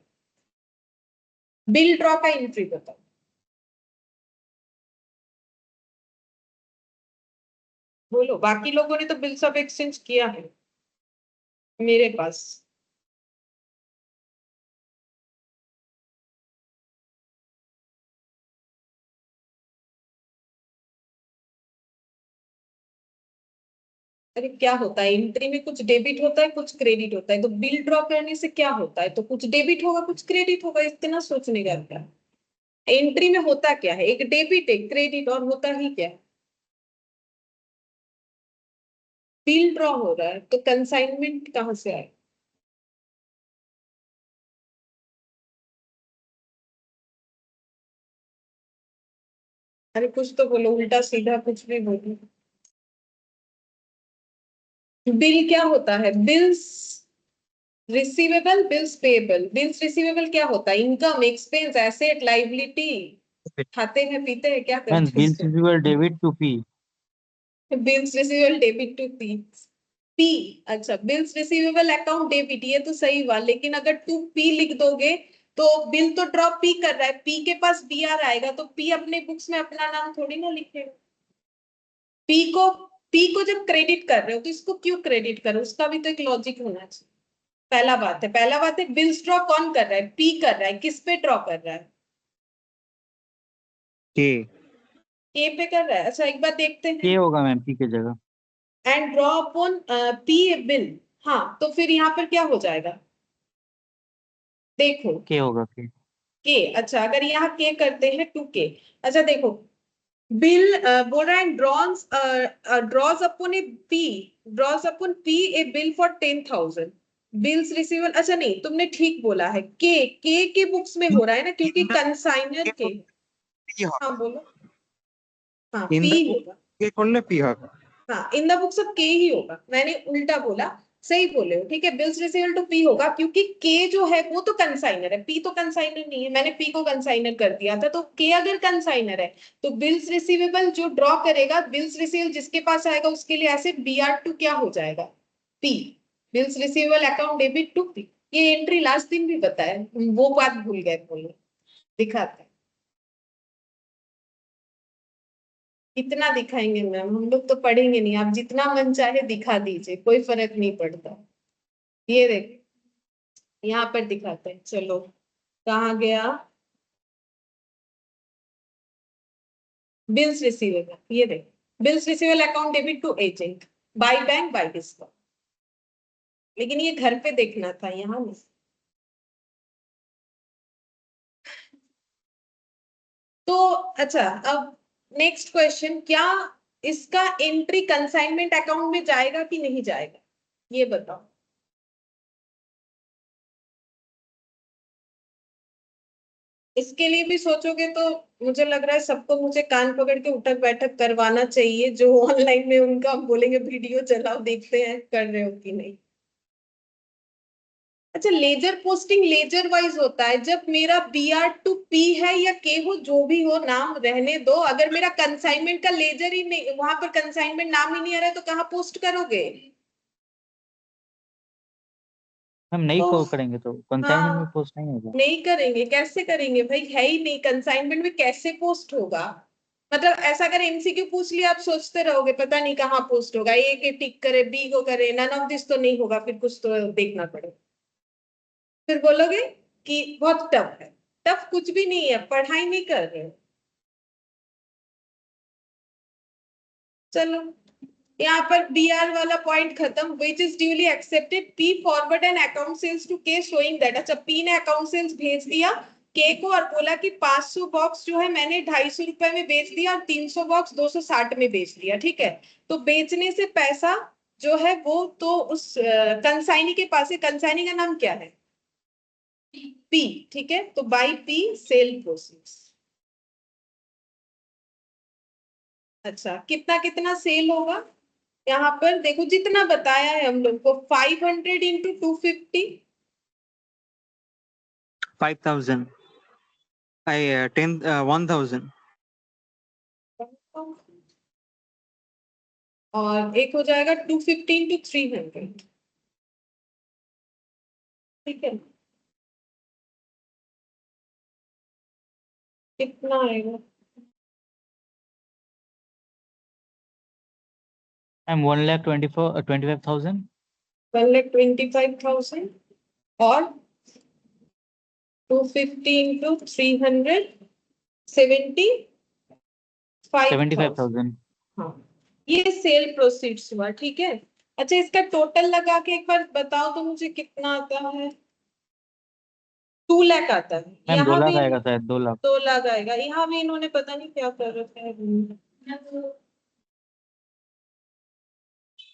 बिल ड्रॉ का एंट्री बताओ। बोलो, बाकी लोगों ने तो बिल्स ऑफ एक्सचेंज किया है मेरे पास। अरे क्या होता है, एंट्री में कुछ डेबिट होता है कुछ क्रेडिट होता है, तो बिल ड्रॉ करने से क्या होता है? तो कुछ डेबिट होगा कुछ क्रेडिट होगा, इतना सोचने का क्या? एंट्री में होता क्या है? एक डेबिट एक क्रेडिट, और होता ही क्या है? बिल ड्रॉ हो रहा है, तो कंसाइनमेंट कहाँ से आए? अरे कुछ तो बोलो, उल्टा सीधा कुछ भी बोलो। बिल क्या होता है? Bills receivable, bills payable. Bills receivable क्या होता है? Income, expense, asset, liability. खाते हैं पीते हैं, क्या And करते हैं bills इसमें? receivable debit to P. Bills receivable debit to P. P. अच्छा, बिल्स रिसीवेबल अकाउंट डेबिट, ये तो सही हुआ, लेकिन अगर टू पी लिख दोगे तो बिल तो ड्रॉप पी कर रहा है, पी के पास बी आर आएगा, तो पी अपने बुक्स में अपना नाम थोड़ी ना लिखेगा। पी को जब क्रेडिट कर रहे हो तो इसको क्यों क्रेडिट कर रहे हो? उसका भी तो एक लॉजिक होना चाहिए। पहला बात है बिल्स ड्रॉ कौन कर रहा है? पी कर रहा है। किस पे ड्रॉ कर रहा है? K. ए पे कर रहा है। अच्छा, एक बात देखते हैं। K होगा मैम P की जगह. And draw upon P a bill. हाँ, तो फिर यहाँ पर क्या हो जाएगा? देखो, K होगा K. के। अच्छा, अगर यहाँ के करते हैं 2K। अच्छा देखो, बिल बोल रहा है draws upon A P, draws upon P a bill for 10,000। Bills receivable. अच्छा नहीं, तुमने ठीक बोला है, के बुक्स में हो रहा है ना, क्योंकि कंसाइनर के। हाँ बोलो। हाँ, इन पी द बुक होगा। के खोलने पी होगा। हाँ, इन द बुक्स ऑफ के ही होगा, मैंने उल्टा बोला। सही बोले हो, ठीक है। बिल्स रिसीवेबल टू पी होगा, क्योंकि के जो है वो तो कंसाइनर है, पी तो कंसाइनर नहीं है, मैंने पी को कंसाइनर कर दिया था। तो के अगर कंसाइनर है तो बिल्स रिसीवेबल जो ड्रॉ करेगा, बिल्स रिसीवेबल जिसके पास आएगा उसके लिए एसेट बी आर टू क्या हो जाएगा? P. Bills receivable account debit to P. ये एंट्री लास्ट दिन भी बताया, वो बात भूल गए बोलो। दिखाते हैं। कितना दिखाएंगे मैम, हम लोग तो पढ़ेंगे नहीं, आप जितना मन चाहे दिखा दीजिए, कोई फर्क नहीं पड़ता। ये देख, यहाँ पर दिखाते हैं, चलो कहाँ गया? बिल्स रिसीवेबल, ये देख, bills receivable account debit to agent by bank by discount. लेकिन ये घर पे देखना था, यहाँ नहीं। तो अच्छा, अब नेक्स्ट क्वेश्चन, क्या इसका एंट्री कंसाइनमेंट अकाउंट में जाएगा कि नहीं जाएगा? ये बताओ। इसके लिए भी सोचोगे तो मुझे लग रहा है सबको मुझे कान पकड़ के उठक बैठक करवाना चाहिए, जो ऑनलाइन में उनका हम बोलेंगे वीडियो चलाओ, देखते हैं कर रहे हो कि नहीं। अच्छा, लेजर पोस्टिंग लेजर वाइज होता है। जब मेरा बी आर टू पी है या के हो, जो भी हो नाम रहने दो, अगर मेरा कंसाइनमेंट का लेजर ही नहीं, वहां पर कंसाइनमेंट नाम ही नहीं आ रहा है, तो कहाँ पोस्ट करोगे? हम नहीं तो करेंगे तो कंसाइनमेंट में हाँ, पोस्ट नहीं होगा. नहीं करेंगे, कैसे करेंगे भाई? है ही नहीं कंसाइनमेंट में, कैसे पोस्ट होगा? मतलब ऐसा अगर एमसीक्यू पूछ लिया आप सोचते रहोगे पता नहीं कहाँ पोस्ट होगा, ए के टिक करे, बी को करे, नन ऑफ दिस तो नहीं होगा, फिर कुछ तो देखना पड़ेगा। फिर बोलोगे कि बहुत टफ है। टफ कुछ भी नहीं है, पढ़ाई नहीं कर रहे हो। चलो यहाँ पर बी आर वाला पॉइंट खत्म। Which is duly accepted, P forward an account sales to K showing that. अच्छा पी ने अकाउंट सेल्स भेज दिया के को और बोला कि 500 बॉक्स जो है मैंने 250 रुपए में बेच दिया और 300 बॉक्स 260 में बेच दिया, ठीक है। तो बेचने से पैसा जो है वो तो उस कंसाइनी के पास है। कंसाइनी का नाम क्या है? पी, ठीक है। तो बाई पी सेल प्रोसीड्स। अच्छा कितना कितना सेल होगा यहाँ पर देखो, जितना बताया है हम लोग को 500 इंटू 250 5,000. 1,000. और एक हो जाएगा 250 इंटू 300, ठीक है। कितना आएगा? मैम 1,25,000. 1,25,000 और 250 इंटू 300 75,000। 75,000. हाँ ये सेल प्रोसीड्स हुआ, ठीक है। अच्छा इसका टोटल लगा के एक बार बताओ तो मुझे कितना आता है। 2 लाख आता है। मैम 2 यहाँ लाख भी आएगा शायद, 2 लाख. 2 लाख आएगा। यहाँ भी इन्होंने पता नहीं क्या कर रखा है।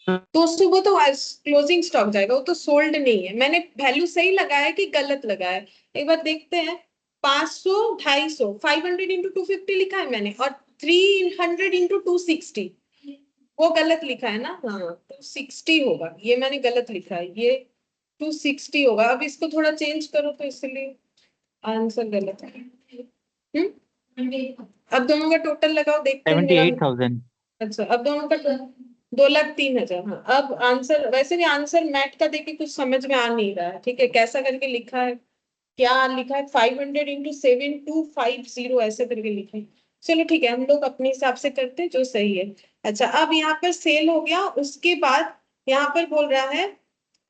दोस्तों वो तो क्लोजिंग स्टॉक जाएगा, वो तो सोल्ड नहीं है। मैंने वैल्यू सही लगाया कि गलत लगाया, एक बार देखते हैं। 500 250 500 इंटू 250 लिखा है मैंने, और 300 इंटू 260 वो गलत लिखा है ना। हाँ 260 होगा, ये मैंने गलत लिखा है, ये 260 होगा। अब इसको थोड़ा चेंज करो तो इसलिए आंसर गलत है। अब दोनों का टोटल लगाओ, देखते हैं मेरा। 78,000. अच्छा अब दोनों का 2,03,000। हाँ अब आंसर, वैसे भी आंसर मैट का देखे कुछ समझ में आ नहीं रहा है, ठीक है। कैसा करके लिखा है, क्या लिखा है? 500 इंटू 7250 ऐसे करके लिखा है। चलो ठीक है, हम लोग अपने हिसाब से करते हैं जो सही है। अच्छा अब यहाँ पर सेल हो गया, उसके बाद यहाँ पर बोल रहा है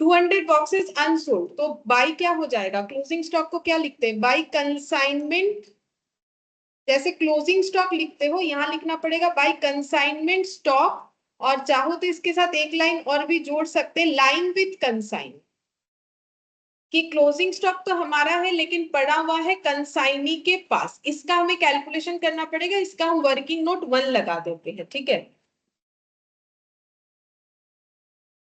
200 बॉक्सेस अनसोल्ड। तो बाई क्या हो जाएगा? क्लोजिंग स्टॉक को क्या लिखते हैं? By consignment. जैसे क्लोजिंग स्टॉक लिखते हो यहाँ लिखना पड़ेगा बाई कंसाइनमेंट स्टॉक, और चाहो तो इसके साथ एक लाइन और भी जोड़ सकते हैं, लाइन विथ कंसाइन। कि क्लोजिंग स्टॉक तो हमारा है लेकिन पड़ा हुआ है कंसाइनी के पास, इसका हमें कैलकुलेशन करना पड़ेगा। इसका हम वर्किंग नोट 1 लगा देते हैं, ठीक है।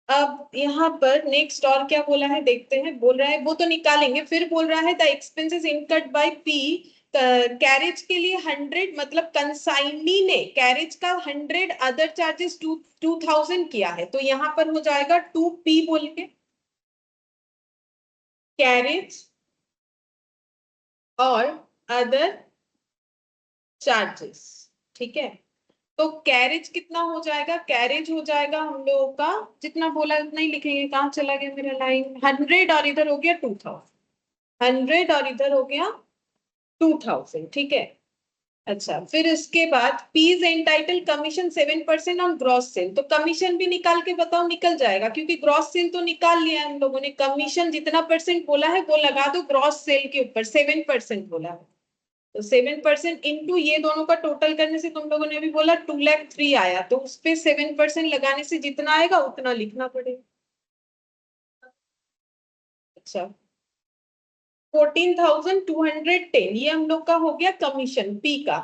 अब यहाँ पर नेक्स्ट और क्या बोला है देखते हैं। बोल रहा है वो तो निकालेंगे, फिर बोल रहा है the expenses incurred by P carriage के लिए 100, मतलब कंसाइनी ने कैरेज का 100, अदर चार्जेस 2,000 किया है। तो यहाँ पर हो जाएगा 2P बोल के, कैरेज और अदर चार्जेस, ठीक है। तो कैरेज कितना हो जाएगा? कैरेज हो जाएगा हम लोगों का, जितना बोला उतना ही लिखेंगे। कहाँ चला गया मेरा लाइन? 100 और इधर हो गया 2,000, 100 और इधर हो गया 2,000, ठीक है। अच्छा फिर उसके बाद P's entitle commission 7% on gross sale. तो कमीशन भी निकाल के बताओ, निकल जाएगा क्योंकि ग्रॉस सेल तो निकाल लिया है हम लोगों ने। कमीशन जितना परसेंट बोला है वो लगा दो ग्रॉस सेल के ऊपर, 7% बोला है। तो 7% इंटू ये दोनों का टोटल करने से तुम लोगों ने भी बोला 2,03,000 आया, तो उस पे 7% लगाने से जितना आएगा उतना लिखना पड़ेगा। अच्छा 14,210 ये हम लोग का हो गया कमीशन पी का।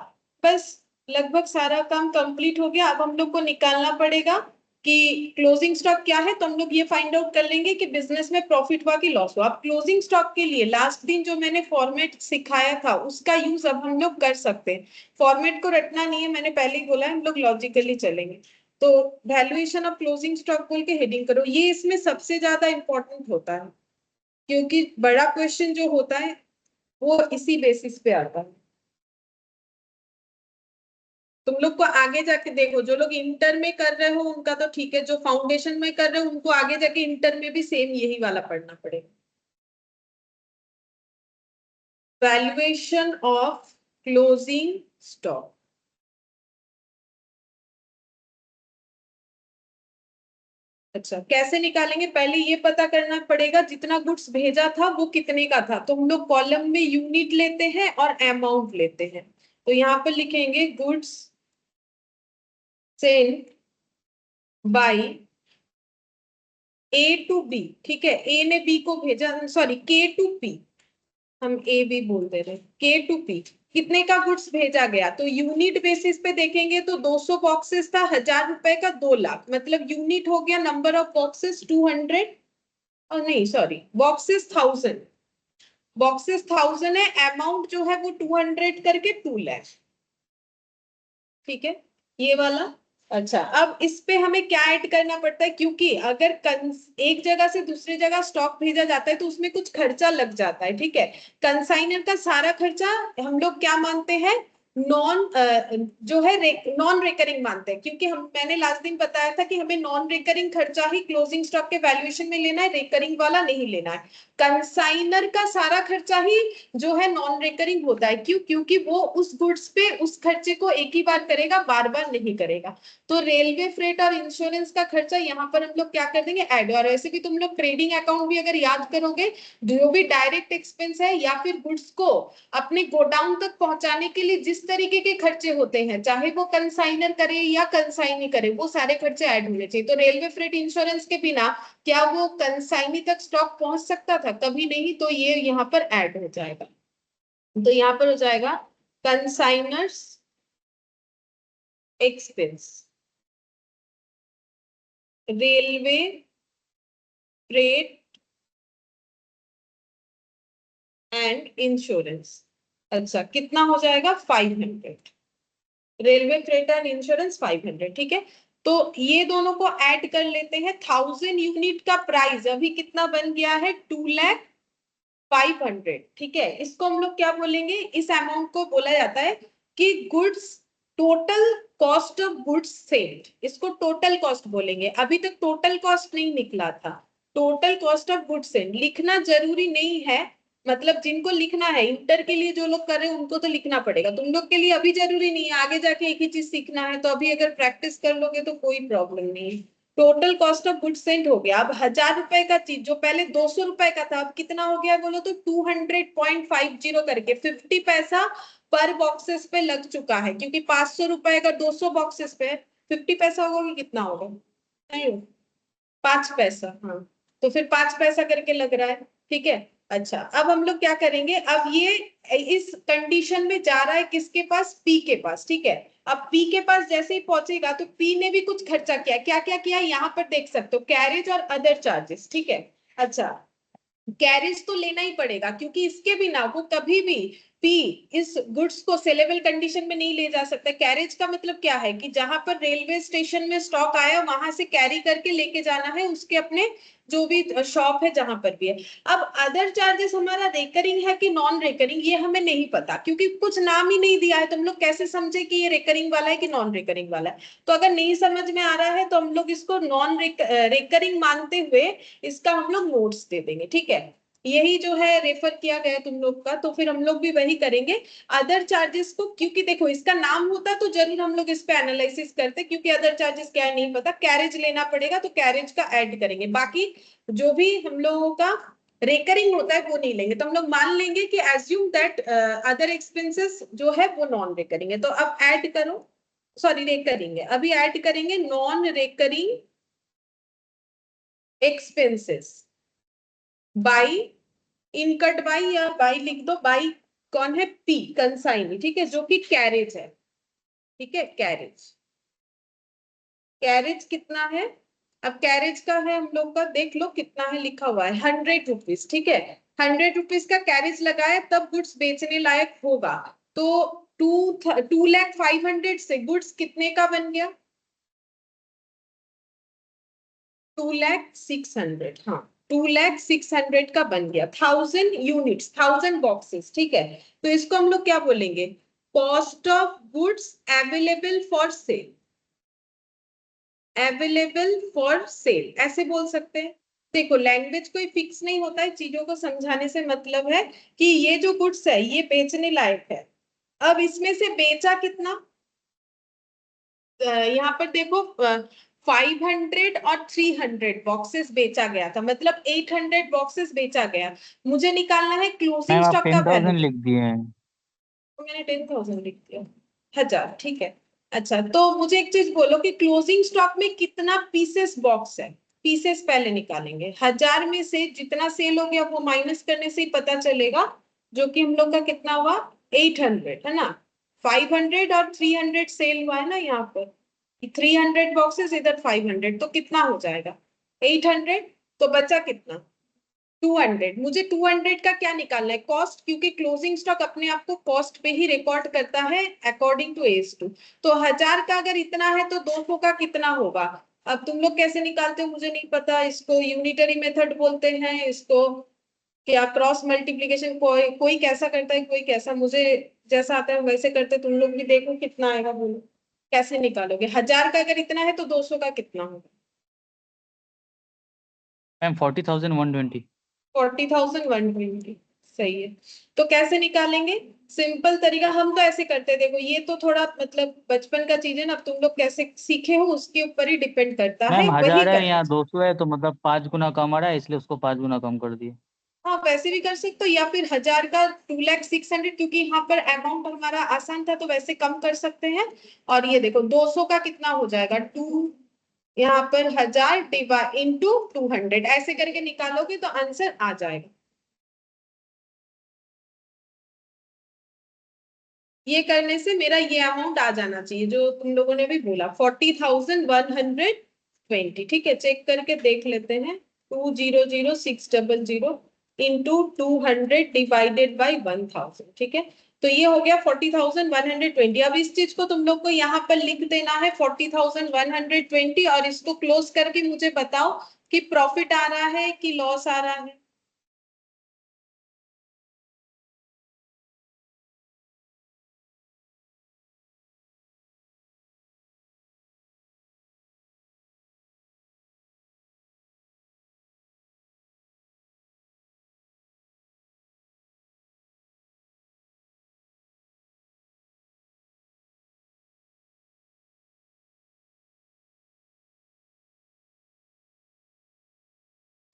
बस लगभग सारा काम कंप्लीट हो गया। अब हम लोग को निकालना पड़ेगा कि क्लोजिंग स्टॉक क्या है। तो हम लोग ये फाइंड आउट कर लेंगे कि बिजनेस में प्रॉफिट हुआ कि लॉस हुआ। अब क्लोजिंग स्टॉक के लिए लास्ट दिन जो मैंने फॉर्मेट सिखाया था उसका यूज अब हम लोग कर सकते हैं। फॉर्मेट को रटना नहीं है, मैंने पहले ही बोला है, हम लोग लॉजिकली चलेंगे। तो वैल्यूएशन ऑफ क्लोजिंग स्टॉक बोल के हेडिंग करो, ये इसमें सबसे ज्यादा इंपॉर्टेंट होता है क्योंकि बड़ा क्वेश्चन जो होता है वो इसी बेसिस पे आता है। तुम लोग को आगे जाके देखो, जो लोग इंटर में कर रहे हो उनका तो ठीक है, जो फाउंडेशन में कर रहे हो उनको आगे जाके इंटर में भी सेम यही वाला पढ़ना पड़ेगा। वैल्यूएशन ऑफ क्लोजिंग स्टॉक, अच्छा, कैसे निकालेंगे? पहले ये पता करना पड़ेगा जितना गुड्स भेजा था वो कितने का था। तो हम लोग कॉलम में यूनिट लेते हैं और अमाउंट लेते हैं। तो यहाँ पर लिखेंगे goods sent by A to B. ठीक है, ए ने बी को भेजा, सॉरी के टू पी, हम ए बी बोल दे रहे, के टू पी। कितने का गुड्स भेजा गया? तो यूनिट बेसिस पे देखेंगे तो 200 बॉक्सेस था, 1000 रुपए का 2 लाख, मतलब यूनिट हो गया नंबर ऑफ बॉक्सेस 200, और नहीं सॉरी बॉक्सेस 1000, बॉक्सेस 1000 है, अमाउंट जो है वो 200 करके 2 लाख। ठीक है, ये वाला। अच्छा, अब इस पे हमें क्या ऐड करना पड़ता है, क्योंकि अगर एक जगह से दूसरी जगह स्टॉक भेजा जाता है तो उसमें कुछ खर्चा लग जाता है। ठीक है, कंसाइनर का सारा खर्चा हम लोग क्या मानते हैं, जो है नॉन रेकरिंग मानते हैं, क्योंकि मैंने लास्ट दिन बताया था कि हमें नॉन रेकरिंग खर्चा ही क्लोजिंग स्टॉक के वैल्यूएशन में लेना है, रेकरिंग वाला नहीं लेना है। कंसाइनर का सारा खर्चा ही जो है नॉन रेकरिंग होता है। क्यों? क्योंकि वो उस गुड्स पे उस खर्चे को एक ही बार करेगा, बार बार नहीं करेगा। तो रेलवे फ्रेट और इंश्योरेंस का खर्चा यहाँ पर हम लोग क्या कर देंगे, ऐड। और ऐसे भी तुम लोग ट्रेडिंग अकाउंट भी अगर याद करोगे, जो भी डायरेक्ट एक्सपेंस है या फिर गुड्स को अपने गोडाउन तक पहुंचाने के लिए जिस तरीके के खर्चे होते हैं, चाहे वो कंसाइनर करे या कंसाइनी करे, वो सारे खर्चे ऐड होने चाहिए। तो रेलवे फ्रेट इंश्योरेंस के बिना क्या वो कंसाइनी तक स्टॉक पहुंच सकता था? कभी नहीं। तो ये यहाँ पर ऐड हो जाएगा। तो यहाँ पर हो जाएगा consignors expense, railway freight and insurance. अच्छा, कितना हो जाएगा? 500। Railway freight and insurance 500। ठीक है, तो ये दोनों को ऐड कर लेते हैं। 1000 यूनिट का प्राइस अभी कितना बन गया है? 2,05,000। ठीक है, इसको हम लोग क्या बोलेंगे? इस अमाउंट को बोला जाता है कि goods total cost of goods sailed. इसको टोटल कॉस्ट बोलेंगे। अभी तक टोटल कॉस्ट नहीं निकला था। Total cost of goods sailed लिखना जरूरी नहीं है, मतलब जिनको लिखना है, इंटर के लिए जो लोग कर रहे हैं उनको तो लिखना पड़ेगा। तुम लोग के लिए अभी जरूरी नहीं है, आगे जाके एक ही चीज सीखना है, तो अभी अगर प्रैक्टिस कर लोगे तो कोई प्रॉब्लम नहीं है। Total cost of goods Saint हो गया। अब 1000 रुपए का चीज जो पहले 200 रुपए का था, अब कितना हो गया बोलो तो 200.50 करके 50 पैसा पर बॉक्सेस पे लग चुका है। क्योंकि 500 रुपए अगर 200 बॉक्सेस पे 50 पैसा होगा कि कितना होगा? नहीं, 5 पैसा। हाँ, तो फिर 5 पैसा करके लग रहा है। ठीक है, अच्छा, अब हम लोग क्या करेंगे, अब ये इस कंडीशन में जा रहा है किसके पास? पी के पास। ठीक है, अब पी के पास जैसे ही पहुंचेगा तो पी ने भी कुछ खर्चा किया। क्या क्या किया यहाँ पर देख सकते हो, कैरेज और अदर चार्जेस। ठीक है, अच्छा, कैरेज तो लेना ही पड़ेगा क्योंकि इसके बिना वो कभी भी पी इस गुड्स को सेलेबल कंडीशन में नहीं ले जा सकता। कैरेज का मतलब क्या है कि जहां पर रेलवे स्टेशन में स्टॉक आया वहां से कैरी करके लेके जाना है उसके अपने जो भी शॉप है जहां पर भी है। अब अदर चार्जेस हमारा रेकरिंग है कि नॉन रेकरिंग, ये हमें नहीं पता क्योंकि कुछ नाम ही नहीं दिया है। तुम लोग कैसे समझे कि ये रेकरिंग वाला है कि नॉन रेकरिंग वाला है? तो अगर नहीं समझ में आ रहा है तो हम लोग इसको नॉन रेकरिंग मानते हुए इसका हम लोग नोट्स दे देंगे। ठीक है, यही जो है रेफर किया गया तुम लोग का, तो फिर हम लोग भी वही करेंगे। अदर चार्जेस को, क्योंकि देखो इसका नाम होता तो जरूर हम लोग इस पे एनालिसिस करते, क्योंकि अदर चार्जेस क्या है नहीं पता। कैरेज लेना पड़ेगा तो कैरेज का ऐड करेंगे, बाकी जो भी हम लोगों का रेकरिंग होता है वो नहीं लेंगे। तो हम लोग मान लेंगे कि एज्यूम दैट अदर एक्सपेंसेस जो है वो नॉन रेकरिंग है। तो अब ऐड करो, सॉरी रेकरिंग है, अभी ऐड करेंगे non recurring expenses by, इनकट by या बाई लिख दो, बाई कौन है? P, consignee. ठीक है, जो कि कैरेज है। ठीक है, कैरेज, कैरेज कितना है? अब कैरेज का है हम लोग का, देख लो कितना है लिखा हुआ है, 100 रुपीज। ठीक है, 100 रुपीज का कैरेज लगाए तब गुड्स बेचने लायक होगा। तो 2,05,000 से गुड्स कितने का बन गया? 2,06,000। हाँ, 2,06,000 का बन गया। 1000 यूनिट्स, 1000 बॉक्सेस। ठीक है, तो इसको हम लोग क्या बोलेंगे? Cost of goods available for sale, available for sale ऐसे बोल सकते हैं। देखो लैंग्वेज कोई फिक्स नहीं होता है, चीजों को समझाने से मतलब है कि ये जो गुड्स है ये बेचने लायक है। अब इसमें से बेचा कितना? यहाँ पर देखो 500 और 300 बॉक्सेस बेचा गया था, मतलब 800 बॉक्सेस बेचा गया। मुझे निकालना है क्लोजिंग मैम आप स्टॉक का 10,000 वैल्यू। लिख दिए हैं। तो मैंने 10,000 लिख दिया, 1000, ठीक है। अच्छा, तो मुझे एक चीज बोलो कि क्लोजिंग स्टॉक में कितना पीसेस बॉक्स है। पीसेस पहले निकालेंगे, 1000 में से जितना सेल हो गया वो माइनस करने से ही पता चलेगा, जो कि हम लोग का कितना हुआ, 800 है ना। 500 और 300 सेल हुआ है ना यहाँ पर, 300 बॉक्सेस, इधर 500, तो कितना हो जाएगा 800। तो बचा कितना 200। मुझे 200 का क्या निकालना है, कॉस्ट, क्योंकि क्लोजिंग स्टॉक अपने आप को कॉस्ट पे ही रिकॉर्ड करता है अकॉर्डिंग टू AS2। तो 1000 का अगर इतना है तो 200 का कितना होगा। अब तुम लोग कैसे निकालते हो मुझे नहीं पता, इसको यूनिटरी मेथड बोलते हैं, इसको क्या क्रॉस मल्टीप्लीकेशन, कोई कैसा करता है, कोई कैसा, मुझे जैसा आता है वैसे करते। तुम लोग भी देखो कितना आएगा, बोलो कैसे निकालोगे। 1000 का अगर इतना है तो 200 का कितना होगा। मैम 40,120। 40,120, सही है। तो कैसे निकालेंगे, सिंपल तरीका हम तो ऐसे करते हैं, देखो ये तो थोड़ा मतलब बचपन का चीज है ना, अब तुम लोग कैसे सीखे हो उसके ऊपर ही डिपेंड करता है, मैम वही 1000 है करना। यहाँ 200 है, तो मतलब 5 गुना कम आ रहा है, इसलिए उसको 5 गुना कम कर दिए। हाँ वैसे भी कर सकते हो, या फिर 1000 का 2,06,000, क्योंकि यहाँ पर अमाउंट हमारा आसान था तो वैसे कम कर सकते हैं। और ये देखो 200 का कितना हो जाएगा, 2, यहाँ पर 1000 डिवाइड इंटू 200, ऐसे करके निकालोगे तो आंसर आ जाएगा। ये करने से मेरा ये अमाउंट आ जाना चाहिए जो तुम लोगों ने भी बोला, 40,120। ठीक है, चेक करके देख लेते हैं। 200,600 इंटू 200 डिवाइडेड बाई 1000, ठीक है। तो ये हो गया 40,120। अब इस चीज को तुम लोग को यहाँ पर लिख देना है 40,120, और इसको क्लोज करके मुझे बताओ कि प्रॉफिट आ रहा है कि लॉस आ रहा है।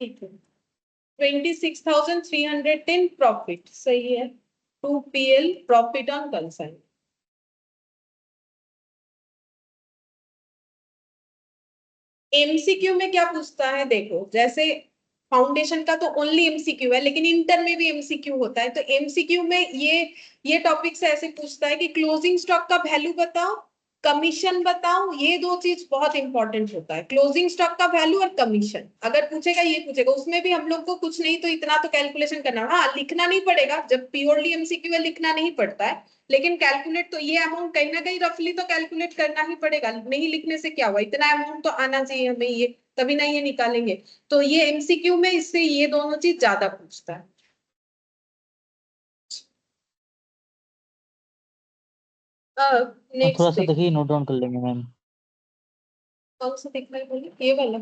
ठीक है, 26,310 प्रॉफिट, सही है। 2PL profit on consign. MCQ में क्या पूछता है, देखो जैसे फाउंडेशन का तो ओनली MCQ है, लेकिन इंटर में भी MCQ होता है। तो MCQ में ये टॉपिक से ऐसे पूछता है कि क्लोजिंग स्टॉक का वैल्यू बताओ, कमीशन बताओ। ये दो चीज बहुत इंपॉर्टेंट होता है, क्लोजिंग स्टॉक का वैल्यू और कमीशन। अगर पूछेगा ये पूछेगा, उसमें भी हम लोग को कुछ नहीं तो इतना तो कैलकुलेशन करना, हाँ लिखना नहीं पड़ेगा, जब प्योरली MCQ है लिखना नहीं पड़ता है, लेकिन कैलकुलेट तो ये अमाउंट कहीं ना कहीं रफली तो कैलकुलेट करना ही पड़ेगा। नहीं लिखने से क्या हुआ, इतना अमाउंट तो आना चाहिए हमें, ये तभी ना ये निकालेंगे। तो ये MCQ में इससे ये दोनों चीज ज्यादा पूछता है। थोड़ा नेक्स्ट सा देखो, देखिए, नोट डाउन कर लेंगे मैम। कौन सा दिखना है बोलिए, ये वाला।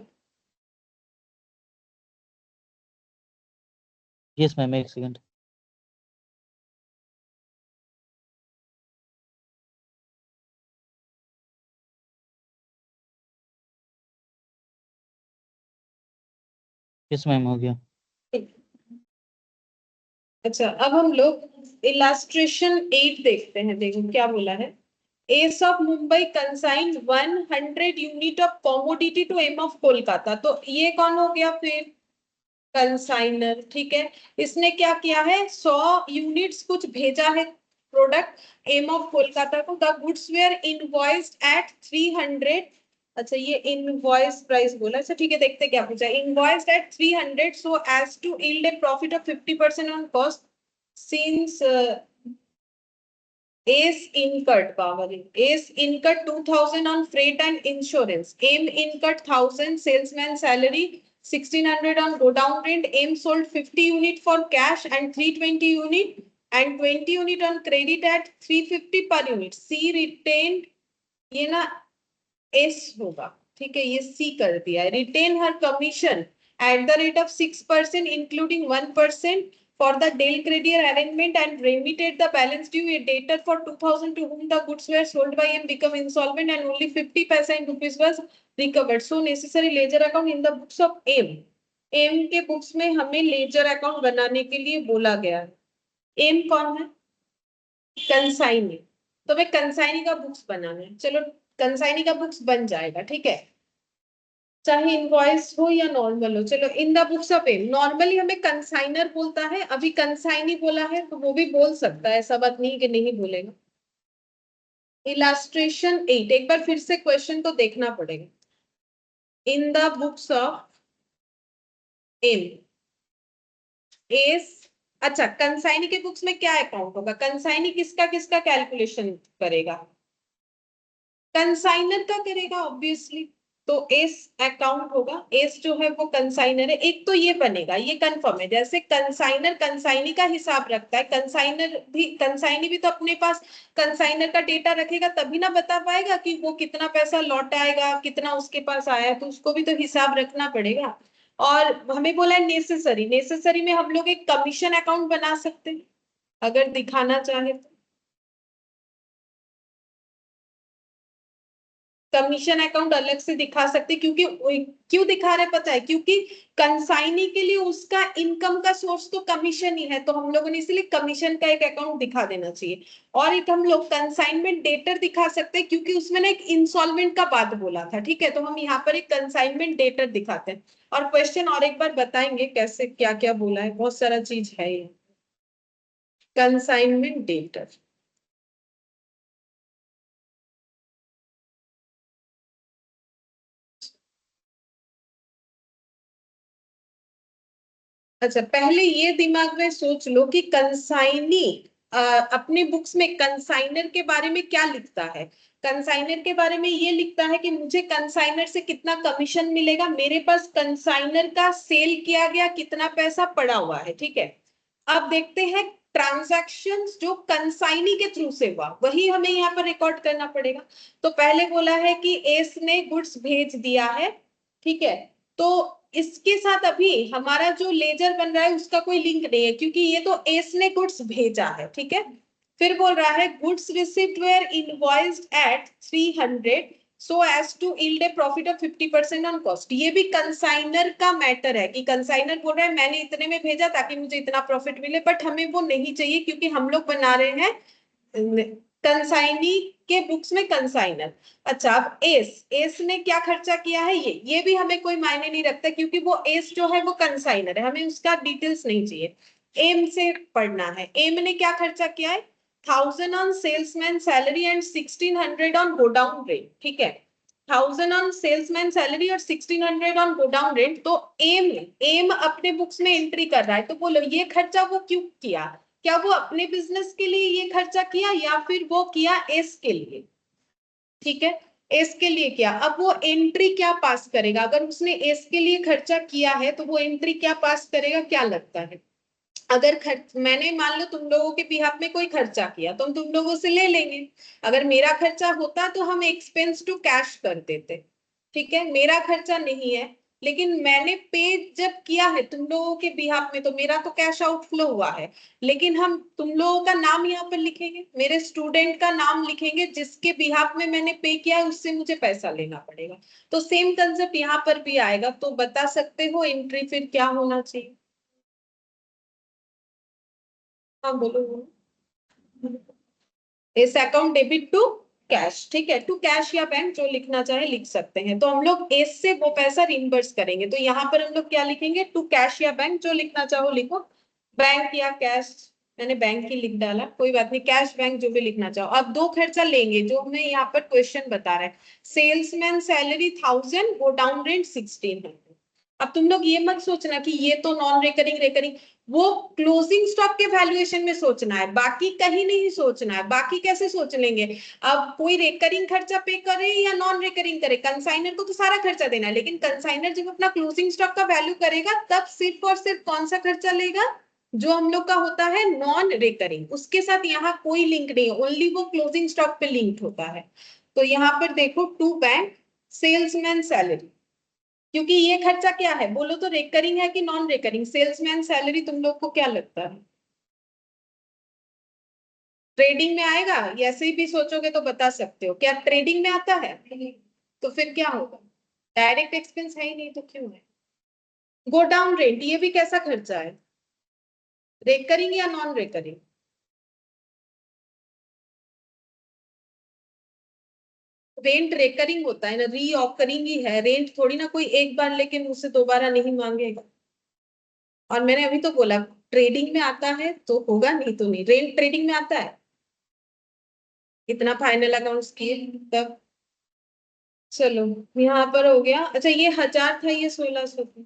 यस मैम, एक सेकंड। यस मैम, हो गया। अच्छा, अब हम लोग इलास्ट्रेशन 8 देखते हैं, देखो क्या बोला है। S of Mumbai consign 100 unit of commodity to M of Kolkata. तो ये कौन हो गया फिर, कंसाइनर, ठीक है। इसने क्या किया है, 100 यूनिट्स कुछ भेजा है प्रोडक्ट एम ऑफ कोलकाता को। The goods were invoiced at 300। अच्छा, ये इनवॉइस प्राइस बोला, अच्छा ठीक है, देखते क्या पूछा। Invoiced at 300 so as to yield a profit of 50% on cost since Ace incurred, power Ace incurred 2,000 on freight and insurance. AIM incurred 1,000 salesman salary, 1,600 on go down rent. AIM sold 50 unit for cash and 320 unit and 20 unit on credit at 350 per unit. C retained, ये ना S होगा, ठीक है, ये C कर दिया है। Retain her commission at the rate of 6% including 1% for the Dale Credier arrangement and remitted the balance due, a debtor for 2000 to whom the goods were sold by him become insolvent and only 50% rupees was recovered. So necessary ledger account in the books of M. M के books में हमें ledger account बनाने के लिए बोला गया है. M कौन है? कंसाइनी. तो हमें कंसाइनी का बुक्स बनाना है. चलो कंसाइनी का बुक्स बन जाएगा. ठीक है, चाहे इनवॉइस हो या नॉर्मल हो. चलो in the books of M. Normally हमें कंसाइनर बोलता है, अभी कंसाइनी बोला है तो वो भी बोल सकता है, ऐसा बात नहीं कि नहीं बोलेगा. इलास्ट्रेशन 8. एक बार फिर से क्वेश्चन को देखना पड़ेगा. In the books of M S. अच्छा, कंसाइनी के बुक्स में क्या अकाउंट होगा? कंसाइनी किसका किसका कैलकुलेशन करेगा? कंसाइनर का करेगा ऑब्वियसली. तो एस अकाउंट होगा. एस जो है वो कंसाइनर है. एक तो ये बनेगा, ये कंफर्म है. जैसे कंसाइनर कंसाइनी का हिसाब रखता है, कंसाइनी भी तो अपने पास कंसाइनर का डेटा रखेगा, तभी ना बता पाएगा कि वो कितना पैसा लौट आएगा, कितना उसके पास आया. तो उसको भी तो हिसाब रखना पड़ेगा. और हमें बोला है नेसेसरी. नेसेसरी में हम लोग एक कमीशन अकाउंट बना सकते हैं अगर दिखाना चाहे तो. कमीशन अकाउंट अलग से दिखा सकते. क्योंकि क्यों दिखा रहे पता है? क्योंकि कंसाइनी के लिए उसका इनकम का सोर्स तो कमीशन ही है, तो हम लोगों ने इसलिए कमीशन का एक अकाउंट दिखा देना चाहिए. और एक हम लोग कंसाइनमेंट डेटर दिखा सकते हैं, क्योंकि उसमें ना एक इंस्टॉलमेंट का बात बोला था. ठीक है, तो हम यहाँ पर एक कंसाइनमेंट डेटर दिखाते हैं. और क्वेश्चन और एक बार बताएंगे कैसे क्या क्या बोला है, बहुत सारा चीज है ये. Consignment debtor. अच्छा, पहले ये दिमाग में सोच लो कि कंसाइनी अपने बुक्स में कंसाइनर के बारे में क्या लिखता है. कंसाइनर के बारे में ये लिखता है कि मुझे कंसाइनर से कितना कमीशन मिलेगा, मेरे पास कंसाइनर का सेल किया गया कितना पैसा पड़ा हुआ है. ठीक है, अब देखते हैं ट्रांजैक्शंस जो कंसाइनी के थ्रू से हुआ, वही हमें यहाँ पर रिकॉर्ड करना पड़ेगा. तो पहले बोला है कि एस ने गुड्स भेज दिया है. ठीक है, तो इसके साथ अभी हमारा जो लेजर बन रहा है उसका कोई लिंक नहीं है, क्योंकि ये तो एस ने गुड्स भेजा है. ठीक है, फिर बोल रहा है goods received were invoiced at 300 so as to yield a profit of 50% on cost. ये भी कंसाइनर का मैटर है कि कंसाइनर बोल रहा है मैंने इतने में भेजा ताकि मुझे इतना प्रॉफिट मिले, बट हमें वो नहीं चाहिए क्योंकि हम लोग बना रहे हैं कंसाइनी के बुक्स में कंसाइनर. अच्छा, अब एस ने क्या खर्चा किया है ये भी हमें कोई मायने नहीं रखता, क्योंकि वो एस जो है वो कंसाइनर है, हमें उसका डिटेल्स नहीं चाहिए. एम से पढ़ना है. एम ने क्या खर्चा किया है? 1000 on salesman salary and 1600 on godown rent. ठीक है, 1000 ऑन सेल्समैन सैलरी और 1600 ऑन गोडाउन रेंट. तो एम अपने बुक्स में एंट्री कर रहा है. तो बोलो ये खर्चा वो क्यों किया? क्या वो अपने बिजनेस के लिए ये खर्चा किया या फिर वो किया एस के लिए? ठीक है, एस के लिए किया. अब वो एंट्री क्या पास करेगा? अगर उसने एस के लिए खर्चा किया है तो वो एंट्री क्या पास करेगा, क्या लगता है? अगर मैंने मान लो तुम लोगों के बिहाफ में कोई खर्चा किया तो हम तुम लोगों से ले लेंगे. अगर मेरा खर्चा होता तो हम एक्सपेंस टू कैश कर देते. ठीक है, मेरा खर्चा नहीं है, लेकिन मैंने पे जब किया है तुम लोगों के बिहाफ में तो मेरा तो कैश आउटफ्लो हुआ है. लेकिन हम तुम लोगों का नाम यहाँ पर लिखेंगे, मेरे स्टूडेंट का नाम लिखेंगे जिसके बिहाफ में मैंने पे किया है, उससे मुझे पैसा लेना पड़ेगा. तो सेम कंसेप्ट यहाँ पर भी आएगा. तो बता सकते हो एंट्री फिर क्या होना चाहिए? हाँ बोलो. इस अकाउंट डेबिट टू कैश. ठीक है, टू कैश या बैंक जो लिखना चाहे लिख सकते हैं. तो हम लोग एस से वो पैसा रिइंबर्स करेंगे. तो यहाँ पर हम लोग क्या लिखेंगे? टू कैश या बैंक, जो लिखना चाहो लिखो. बैंक या कैश, मैंने बैंक ही लिख डाला, कोई बात नहीं. कैश बैंक जो भी लिखना चाहो. अब दो खर्चा लेंगे जो हमें यहाँ पर क्वेश्चन बता रहा है. Salesman salary 1000, godown rent 1600. अब तुम लोग ये मत सोचना कि ये तो नॉन रिकरिंग रिकरिंग, वो क्लोजिंग स्टॉक के वैल्यूएशन में सोचना है, बाकी कहीं नहीं सोचना है. बाकी कैसे सोच लेंगे? अब कोई रिकरिंग खर्चा पे करे या नॉन रिकरिंग करे, कंसाइनर को तो सारा खर्चा देना है, लेकिन कंसाइनर जब अपना क्लोजिंग स्टॉक का वैल्यू करेगा तब सिर्फ और सिर्फ कौन सा खर्चा लेगा? जो हम लोग का होता है नॉन रिकरिंग. उसके साथ यहाँ कोई लिंक नहीं है, ओनली वो क्लोजिंग स्टॉक पे लिंक होता है. तो यहाँ पर देखो टू बैंक सेल्समैन सैलरी क्योंकि ये खर्चा क्या है बोलो तो, रेकरिंग है कि नॉन रेकरिंग? सेल्समैन सैलरी तुम लोग को क्या लगता है ट्रेडिंग में आएगा? या ऐसे ही भी सोचोगे तो बता सकते हो, क्या ट्रेडिंग में आता है? तो फिर क्या होगा? डायरेक्ट एक्सपेंस है ही नहीं तो क्यों है? गो डाउन रेंट, ये भी कैसा खर्चा है? रेकरिंग या नॉन रेकरिंग? रेंट रेकरिंग होता है ना, रीऑकरिंग ही है रेंट, थोड़ी ना कोई एक बार लेके मुझसे दोबारा नहीं मांगेगा। और मैंने अभी तो बोला ट्रेडिंग में आता है तो होगा, नहीं तो नहीं। रेंट ट्रेडिंग में आता है, इतना फाइनल अकाउंट्स किए तब। चलो यहाँ पर हो गया। अच्छा ये 1000 था, ये 1600 था,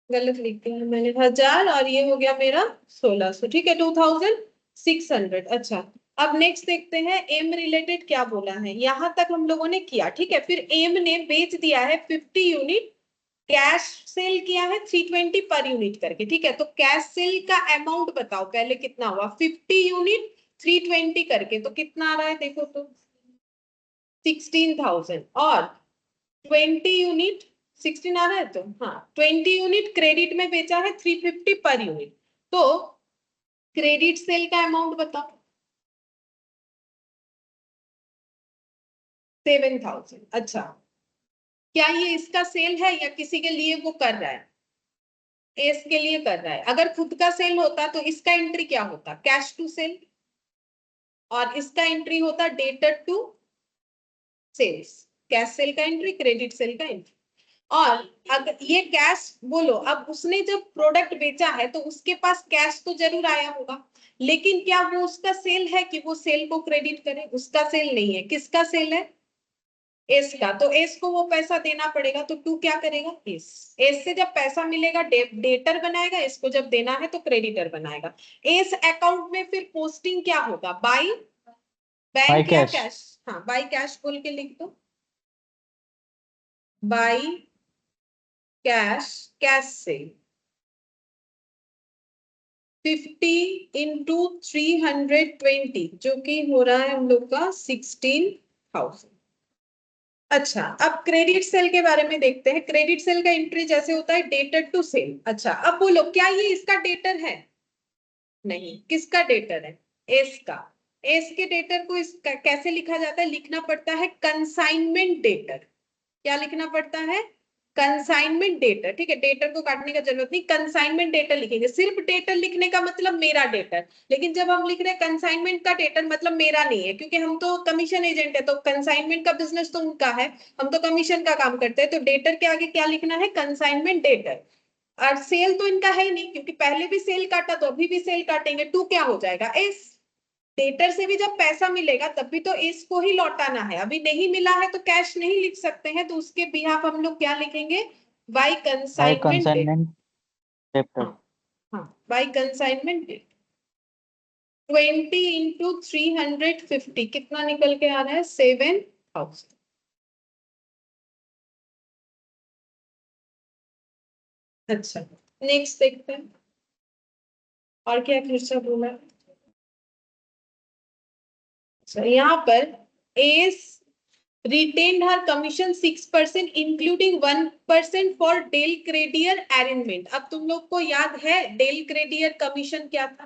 गलत लिख दिया मैंने, 1000 और ये हो गया मेरा 1600, ठीक है 2600। अच्छा अब नेक्स्ट देखते हैं एम रिलेटेड क्या बोला है। यहां तक हम लोगों ने किया, ठीक है। फिर एम ने बेच दिया है 50 यूनिट, कैश सेल किया है 320 पर यूनिट करके, ठीक है। तो कैश सेल का अमाउंट बताओ पहले कितना हुआ, 50 यूनिट 320 करके, तो कितना आ रहा है देखो तो 16,000। और 20 यूनिट 16 आ रहा है, तो हाँ 20 यूनिट क्रेडिट में बेचा है 350 पर यूनिट, तो क्रेडिट सेल का अमाउंट बताओ 7,000। अच्छा क्या ये इसका सेल है या किसी के लिए वो कर रहा है? इसके लिए कर रहा है। अगर खुद का सेल होता तो इसका एंट्री क्या होता, कैश टू सेल, और इसका एंट्री होता debtor to sales. Cash sale का एंट्री, क्रेडिट सेल का एंट्री। और अगर ये कैश बोलो, अब उसने जब प्रोडक्ट बेचा है तो उसके पास कैश तो जरूर आया होगा, लेकिन क्या वो उसका सेल है कि वो सेल को क्रेडिट करे? उसका सेल नहीं है। किसका सेल है? एस का। तो एस को वो पैसा देना पड़ेगा, तो टू क्या करेगा, एस। एस से जब पैसा मिलेगा डेटर बनाएगा, एस को जब देना है तो क्रेडिटर बनाएगा। एस अकाउंट में फिर पोस्टिंग क्या होगा, बाई बाय बैंक या कैश। कैश? हाँ बाई कैश बोल के लिख दो, बाई कैश, कैश से 50 इंटू 320 जो कि हो रहा है हम लोग का 16,000। अच्छा अब क्रेडिट सेल के बारे में देखते हैं। क्रेडिट सेल का एंट्री जैसे होता है डेटर टू सेल। अच्छा अब बोलो क्या ये इसका डेटर है? नहीं। किसका डेटर है? एस का। एस के डेटर को इसका कैसे लिखा जाता है? लिखना पड़ता है कंसाइनमेंट डेटर। क्या लिखना पड़ता है? कंसाइनमेंट डेटर, ठीक है। डेटर को काटने का जरूरत नहीं, कंसाइनमेंट डेटर लिखेंगे। सिर्फ डेटर लिखने का मतलब मेरा डेटर, लेकिन जब हम लिख रहे हैं कंसाइनमेंट का डेटर मतलब मेरा नहीं है, क्योंकि हम तो कमीशन एजेंट है, तो कंसाइनमेंट का बिजनेस तो उनका है, हम तो कमीशन का काम करते हैं। तो डेटर के आगे क्या लिखना है, कंसाइनमेंट डेटर। और सेल तो इनका है ही नहीं, क्योंकि पहले भी सेल काटा तो अभी भी सेल काटेंगे, टू क्या हो जाएगा, एस। डेटर से भी जब पैसा मिलेगा तब भी तो इसको ही लौटाना है, अभी नहीं मिला है तो कैश नहीं लिख सकते हैं, तो उसके बिहाफ हम लोग क्या लिखेंगे, by by consignment debt. Consignment debtor. हाँ हाँ बाय कंसाइनमेंट डेट। 20 इंटू 350 कितना निकल के आ रहा है, 7,000। अच्छा नेक्स्ट देखते हैं और क्या खर्चा बोला है। अच्छा यहाँ पर S retained her commission 6% including 1% for del credere arrangement. अब तुम लोग को याद है डेल क्रेडियर कमीशन क्या था?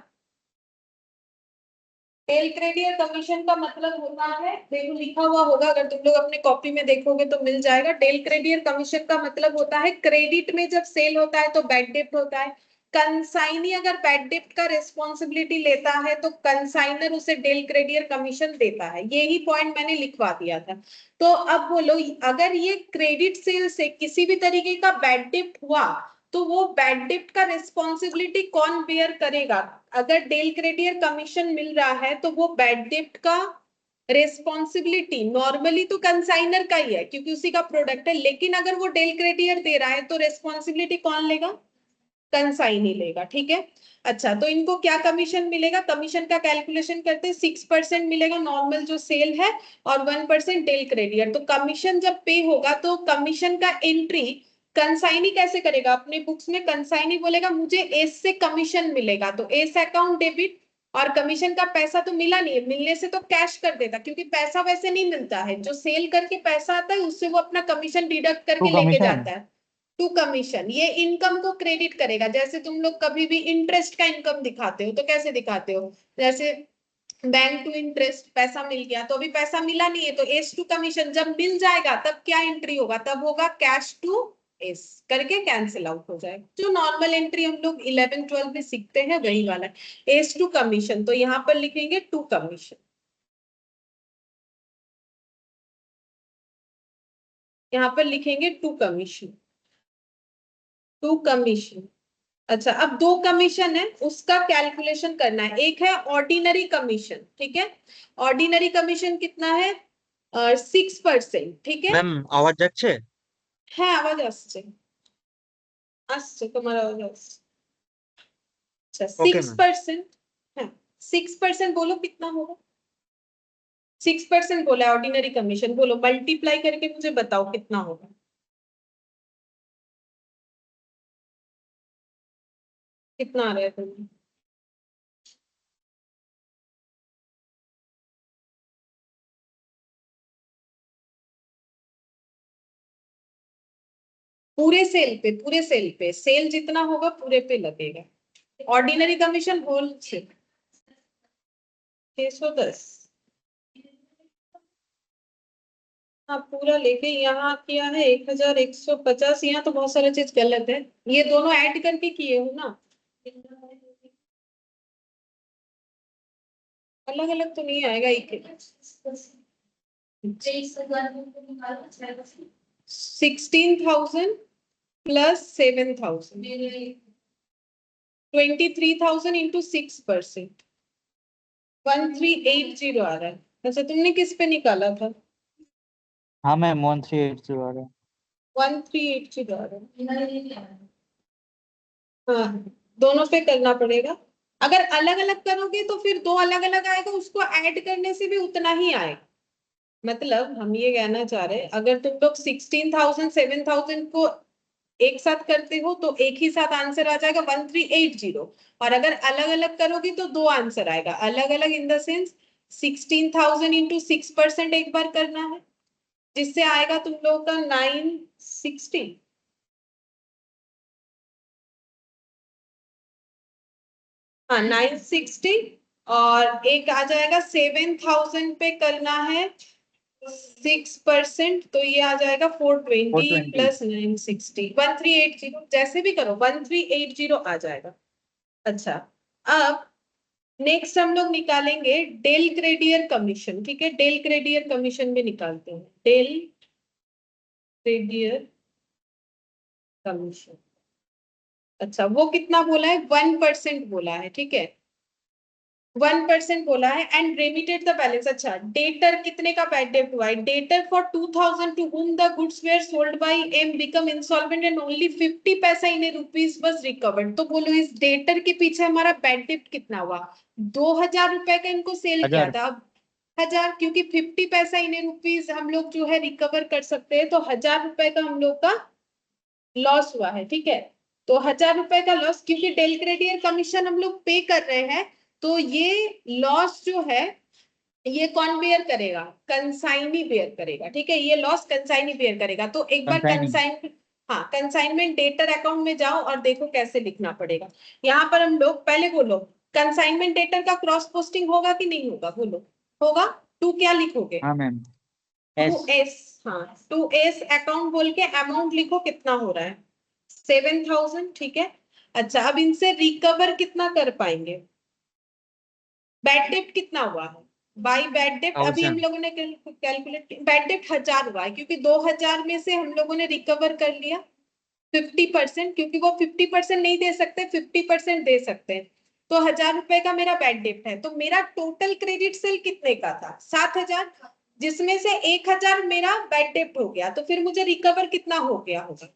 डेल क्रेडियर कमीशन का मतलब होता है, देखो लिखा हुआ होगा, अगर तुम लोग अपने कॉपी में देखोगे तो मिल जाएगा। डेल क्रेडियर कमीशन का मतलब होता है क्रेडिट में जब सेल होता है तो बैड डेप्ट होता है, कंसाइनी अगर बैड डेप्ट का रिस्पॉन्सिबिलिटी लेता है तो कंसाइनर उसे डेल क्रेडियर कमीशन देता है। यही पॉइंट मैंने लिखवा दिया था। तो अब बोलो अगर ये क्रेडिट सेल से किसी भी तरीके का बैड डेप्ट हुआ तो वो बैड डेप्ट का रिस्पॉन्सिबिलिटी कौन बेयर करेगा? अगर डेल क्रेडियर कमीशन मिल रहा है तो वो बैड डेप्ट का रिस्पॉन्सिबिलिटी नॉर्मली तो कंसाइनर का ही है क्योंकि उसी का प्रोडक्ट है, लेकिन अगर वो डेल क्रेडियर दे रहा है तो रिस्पॉन्सिबिलिटी कौन लेगा, कंसाइनी लेगा, ठीक है। अच्छा तो इनको क्या कमीशन मिलेगा, कमीशन का कैलकुलेशन करते हैं, 6% मिलेगा नॉर्मल जो सेल है और 1% डेल क्रेडियर। तो कमीशन जब पे होगा तो कमीशन का एंट्री कंसाइनी कैसे करेगा, अपने बुक्स में कंसाइनी बोलेगा मुझे एस से कमीशन मिलेगा, तो एस अकाउंट डेबिट और कमीशन का पैसा तो मिला नहीं है, मिलने से तो कैश कर देता, क्योंकि पैसा वैसे नहीं मिलता है, जो सेल करके पैसा आता है उससे वो अपना कमीशन डिडक्ट टू करके लेके कमीशन। जाता है। टू कमीशन, ये इनकम को क्रेडिट करेगा। जैसे तुम लोग कभी भी इंटरेस्ट का इनकम दिखाते हो तो कैसे दिखाते हो, जैसे बैंक टू इंटरेस्ट, पैसा मिल गया तो अभी पैसा मिला नहीं है तो एस टू कमीशन, जब मिल जाएगा तब क्या एंट्री होगा, तब होगा कैश टू एस, करके कैंसिल आउट हो जाएगा। जो नॉर्मल एंट्री हम लोग 11 12 में सीखते हैं वही वाला है, एस टू कमीशन। तो यहाँ पर लिखेंगे टू कमीशन, यहाँ पर लिखेंगे टू कमीशन, टू कमीशन। अच्छा, अब दो कमीशन है उसका कैलकुलेशन करना है। एक है ऑर्डिनरी कमीशन, ठीक है, ऑर्डिनरी कमीशन कितना है, 6%, ठीक है। ম্যাম আওয়াজ যাচ্ছে? হ্যাঁ আওয়াজ আসছে, আসছে তোমার আওয়াজ আসছে। अच्छा ওকে सिक्स ম্যাম। परसेंट हाँ 6% बोलो कितना होगा, 6% बोला ऑर्डिनरी कमीशन, बोलो मल्टीप्लाई करके मुझे बताओ कितना होगा, कितना आ रहा है तुम्हें। पूरे सेल पे सेल जितना होगा पूरे पे लगेगा। ऑर्डिनरी कमीशन होल से 610, हाँ पूरा लेके यहाँ किया है 1150, यहाँ तो बहुत सारा चीज गलत है, ये दोनों ऐड करके किए हो ना, अलग अलग तो नहीं आएगा एक। 16,000 प्लस 7,000, 23,000 इंटू 6%, 1380 आ रहा है। अच्छा तुमने किस पे निकाला था, हाँ मैम 1380 आ रहा है। 1380 आ रहा है। हाँ दोनों पे करना पड़ेगा, अगर अलग अलग करोगे तो फिर दो अलग अलग आएगा, उसको ऐड करने से भी उतना ही आएगा। मतलब हम ये कहना चाह रहे हैं, अगर तुम लोग 16,000 7,000 को एक साथ करते हो तो एक ही साथ आंसर आ जाएगा 1380, और अगर अलग अलग करोगे तो दो आंसर आएगा, अलग अलग इन द सेंस 16,000 इंटू 6% एक बार करना है, जिससे आएगा तुम लोगों का 960, हाँ 960, और एक आ जाएगा 7,000 पे करना है 6%, तो ये आ जाएगा 420 420। प्लस 960, 1380, जैसे भी करो 1380 आ जाएगा। अच्छा अब नेक्स्ट हम लोग निकालेंगे डेल ग्रेडियर कमीशन, ठीक है, डेल ग्रेडियर कमीशन भी निकालते हैं, डेल ग्रेडियर कमीशन। अच्छा वो कितना बोला है, 1% बोला है, ठीक है, 1% बोला है, एंड रेमिटेड द बैलेंस। अच्छा डेटर कितने का बैड डेट हुआ है, debtor for 2,000 to whom the goods were sold by M become insolvent and only 50 पैसा इन रुपीज was recovered। तो बोलो इस डेटर के पीछे हमारा बैड डेट कितना हुआ, 2,000 रुपए का इनको सेल किया 1000। था, अब 1,000, क्योंकि 50 पैसा इन रुपीज हम लोग जो है रिकवर कर सकते हैं, तो 1,000 रुपए का हम लोग का लॉस हुआ है, ठीक है। तो 1,000 रुपए का लॉस, क्योंकि डेल क्रेडियर कमीशन हम लोग पे कर रहे हैं, तो ये लॉस जो है ये कौन बेयर करेगा, कंसाइनी बेयर करेगा, ठीक है, ये लॉस कंसाइनी बेयर करेगा। तो एक बार कंसाइनिंग। कंसाइन, हाँ कंसाइनमेंट डेटर अकाउंट में जाओ और देखो कैसे लिखना पड़ेगा। यहाँ पर हम लोग पहले बोलो कंसाइनमेंट डेटर का क्रॉस पोस्टिंग होगा कि नहीं होगा, बोलो होगा, टू क्या लिखोगे, हाँ मैम। To S. एस, हाँ टू एस अकाउंट बोल के अमाउंट लिखो कितना हो रहा है, 7,000, ठीक है। अच्छा अब इनसे रिकवर कितना कर पाएंगे, बैड डेट कितना हुआ है, बाई बैड डेट अभी हम 1000। लोगों ने कैलकुलेट, बैड डेट 1,000 हुआ है, क्योंकि 2,000 में से हम लोगों ने रिकवर कर लिया 50%, क्योंकि वो 50% नहीं दे सकते, 50% दे सकते हैं, तो 1,000 रुपए का मेरा बैड डेट है, तो मेरा टोटल क्रेडिट सेल कितने का था, 7,000, जिसमें से 1,000 मेरा बैड डेट हो गया, तो फिर मुझे रिकवर कितना हो गया होगा,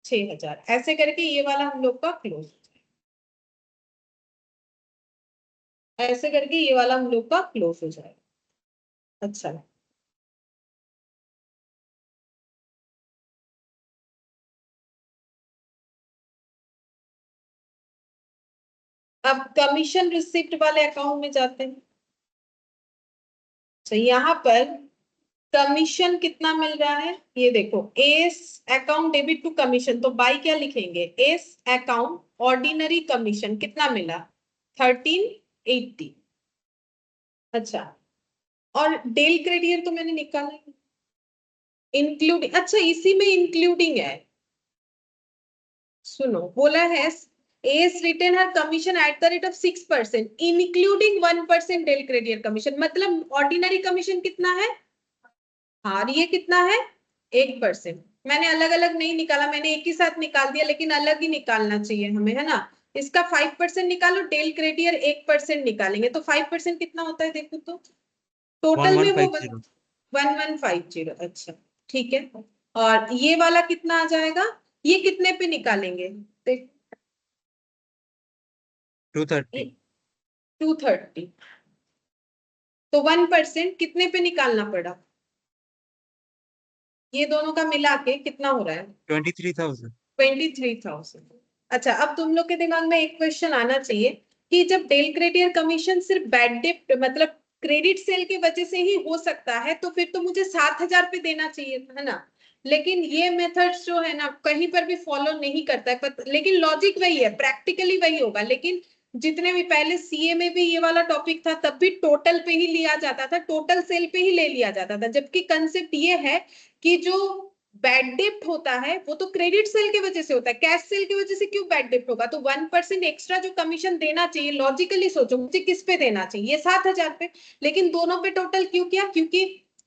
6,000। ऐसे करके ये वाला हम लोग का क्लोज, ऐसे करके ये वाला हम लोग का क्लोज हो जाएगा। अच्छा अब कमीशन रिसिप्ट वाले अकाउंट में जाते हैं। तो यहाँ पर कमीशन कितना मिल रहा है, ये देखो, S account debit to commission, तो बाई क्या लिखेंगे, एस अकाउंट ऑर्डिनरी कमीशन कितना मिला, 1380। अच्छा, और डेल क्रेडियर तो मैंने निकाला, इंक्लूडिंग, अच्छा इसी में इंक्लूडिंग है, सुनो, बोला है S retain her commission at the rate of 6% including 1% del credere commission, मतलब ऑर्डिनरी कमीशन कितना है, हाँ ये कितना है, 1%। मैंने अलग अलग नहीं निकाला, मैंने एक ही साथ निकाल दिया, लेकिन अलग ही निकालना चाहिए हमें, है ना। इसका 5% निकालो, डेल क्रेडियर 1% निकालेंगे, तो 5% कितना होता है देखो तो, टोटल में वो 1150 1150। अच्छा ठीक है, और ये वाला कितना आ जाएगा, ये कितने पे निकालेंगे, देख 230 230, तो 1% कितने पे निकालना पड़ा, ये दोनों का मिला के कितना हो रहा है, 23,000 23,000। अच्छा, अब तुम लोग के दिमाग में एक क्वेश्चन आना चाहिए कि जब डेल क्रेडियर कमीशन सिर्फ बैड डेट मतलब क्रेडिट सेल की वजह से ही हो सकता है, तो फिर तो मुझे 7,000 पे देना चाहिए था, है ना। लेकिन ये मेथड्स जो है ना कहीं पर भी फॉलो नहीं करता है, लेकिन लॉजिक वही है, प्रैक्टिकली वही होगा। लेकिन जितने भी पहले सीए में भी ये वाला टॉपिक था, तब भी टोटल पे ही लिया जाता था, टोटल सेल पे ही ले लिया जाता था, जबकि कंसेप्ट ये है कि जो बैड डेप्ट होता है वो तो क्रेडिट सेल की वजह से होता है, कैश सेल की वजह से क्यों बैड डेप्ट होगा। तो 1% एक्स्ट्रा जो कमीशन देना चाहिए, लॉजिकली सोचो मुझे किस पे देना चाहिए, ये 7,000 पे, लेकिन दोनों पे टोटल क्यों किया, क्योंकि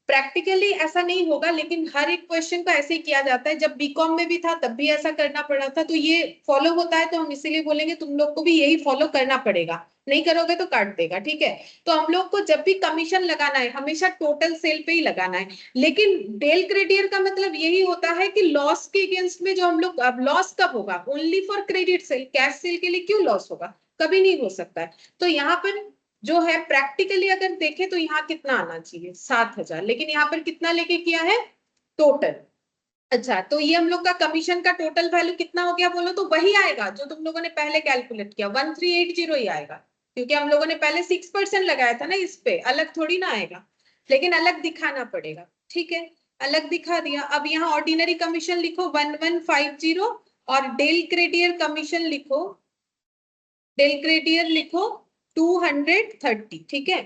प्रैक्टिकली ऐसा नहीं होगा, लेकिन हर एक क्वेश्चन को ऐसे ही किया जाता है। जब बीकॉम में भी था तब भी ऐसा करना पड़ा था, तो ये फॉलो होता है, तो हम इसीलिए बोलेंगे तुम लोग को भी यही फॉलो करना पड़ेगा, नहीं करोगे तो काट देगा, ठीक है। तो हम लोग को जब भी कमीशन लगाना है हमेशा टोटल सेल पे ही लगाना है, लेकिन डेल क्रेडियर का मतलब यही होता है कि लॉस के अगेंस्ट में जो हम लोग, अब लॉस कब होगा, only for credit sale, cash cell के लिए क्यों लॉस होगा, कभी नहीं हो सकता है। तो यहाँ पर जो है प्रैक्टिकली अगर देखें तो यहाँ कितना आना चाहिए, 7,000, लेकिन यहाँ पर कितना लेके किया है, टोटल। अच्छा, तो ये हम लोग का कमीशन का टोटल वैल्यू कितना हो गया बोलो, तो वही आएगा जो तुम लोगों ने पहले कैलकुलेट किया, 1380 ही आएगा, क्योंकि हम लोगों ने पहले 6% लगाया था ना इस पे, अलग थोड़ी ना आएगा, लेकिन अलग दिखाना पड़ेगा, ठीक है। अलग दिखा दिया। अब यहाँ ऑर्डिनरी कमीशन लिखो 1150, और डेल क्रेडियर कमीशन लिखो, डेल क्रेडियर लिखो 230, ठीक है।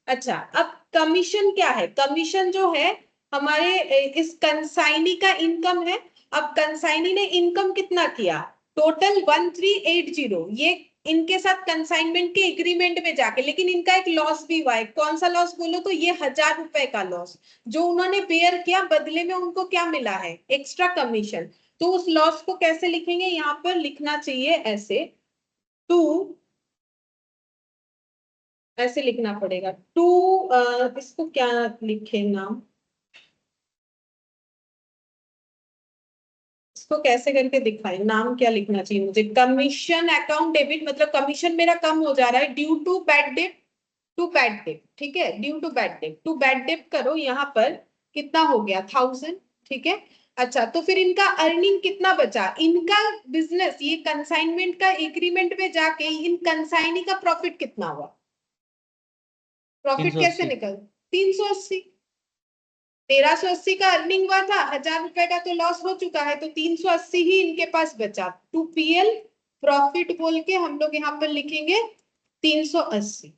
अच्छा, अब कमीशन क्या है, कमीशन जो है हमारे इस कंसाइनी का इनकम है। अब कंसाइनी ने इनकम कितना किया, टोटल 1380, ये इनके साथ कंसाइनमेंट के एग्रीमेंट में जाके, लेकिन इनका एक लॉस भी हुआ है, कौन सा लॉस बोलो तो ये 1,000 रुपए का लॉस जो उन्होंने बेयर किया, बदले में उनको क्या मिला है, एक्स्ट्रा कमीशन। तो उस लॉस को कैसे लिखेंगे, यहाँ पर लिखना चाहिए ऐसे, टू, ऐसे लिखना पड़ेगा टू, इसको क्या लिखे नाम, इसको कैसे करके दिखाएं, नाम क्या लिखना चाहिए मुझे, कमीशन अकाउंट डेबिट, मतलब कमीशन मेरा कम हो जा रहा है due to bad debt, to bad debt, ठीक है, due to bad debt, to bad debt करो, यहाँ पर कितना हो गया, 1,000, ठीक है। अच्छा, तो फिर इनका अर्निंग कितना बचा, इनका बिजनेस ये कंसाइनमेंट का एग्रीमेंट में जाके इन कंसाइनी का प्रॉफिट कितना हुआ, प्रॉफिट कैसे 380। निकल, 380, 1,380 का अर्निंग हुआ था, 1,000 रुपए का तो लॉस हो चुका है, तो 380 ही इनके पास बचा, 2PL प्रॉफिट बोल के हम लोग यहाँ पर लिखेंगे 380,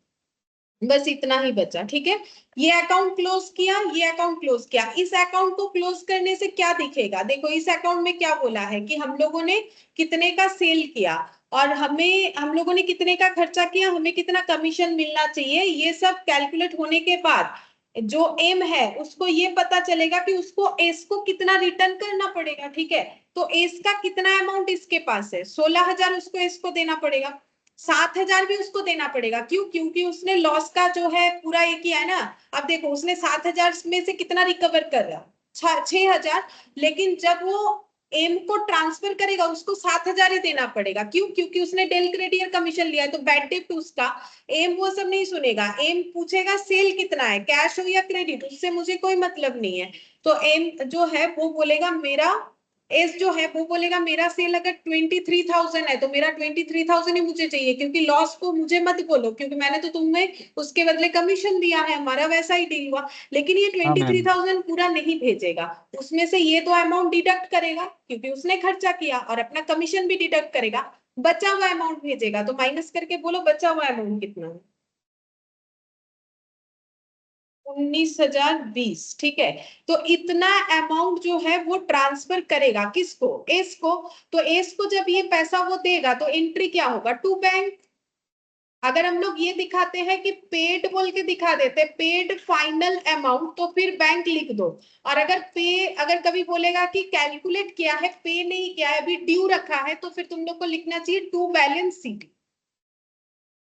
बस इतना ही बचा, ठीक है। ये अकाउंट क्लोज किया, ये अकाउंट क्लोज किया, इस अकाउंट को क्लोज करने से क्या दिखेगा, देखो इस अकाउंट में क्या बोला है कि हम लोगों ने कितने का सेल किया, और हमें, हम लोगों ने कितने का खर्चा किया, हमें कितना कमीशन मिलना चाहिए, ये सब कैलकुलेट होने के बाद जो एम है उसको ये पता चलेगा कि उसको एस को कितना रिटर्न करना पड़ेगा, ठीक है। तो एस का कितना अमाउंट इसके पास है, 16,000 उसको एस को देना पड़ेगा, 7,000 भी उसको देना पड़ेगा, क्यों, क्योंकि उसने लॉस का जो है पूरा ये किया है ना। अब देखो उसने 7,000 में से कितना रिकवर कर रहा, 6,000, लेकिन जब वो एम को ट्रांसफर करेगा उसको 7,000 ही देना पड़ेगा, क्यों, क्योंकि उसने डेल क्रेडियर कमीशन लिया है, तो बैड डेट उसका, एम वो सब नहीं सुनेगा, एम पूछेगा सेल कितना है, कैश हो या क्रेडिट, उससे मुझे कोई मतलब नहीं है। तो एम जो है वो बोलेगा मेरा एस जो है वो बोलेगा मेरा सेल अगर 23,000 है तो मेरा 23,000 ही मुझे चाहिए, क्योंकि लॉस को मुझे मत बोलो, क्योंकि मैंने तो तुम्हें उसके बदले कमीशन दिया है, हमारा वैसा ही डील हुआ। लेकिन ये हाँ मैम। 23,000 पूरा नहीं भेजेगा, उसमें से ये तो अमाउंट डिडक्ट करेगा क्योंकि उसने खर्चा किया, और अपना कमीशन भी डिडक्ट करेगा, बचा हुआ अमाउंट भेजेगा। तो माइनस करके बोलो बचा हुआ अमाउंट कितना है? 19,020। ठीक है, तो इतना अमाउंट जो है वो ट्रांसफर करेगा किसको? एस को। तो एस को जब ये पैसा वो देगा तो एंट्री क्या होगा? To bank. अगर हम लोग ये दिखाते हैं कि पेड बोल के दिखा देते, पेड फाइनल अमाउंट, तो फिर बैंक लिख दो। और अगर कभी बोलेगा कि कैलकुलेट किया है, पे नहीं किया है, अभी ड्यू रखा है, तो फिर तुम लोग को लिखना चाहिए टू बैलेंस शीट।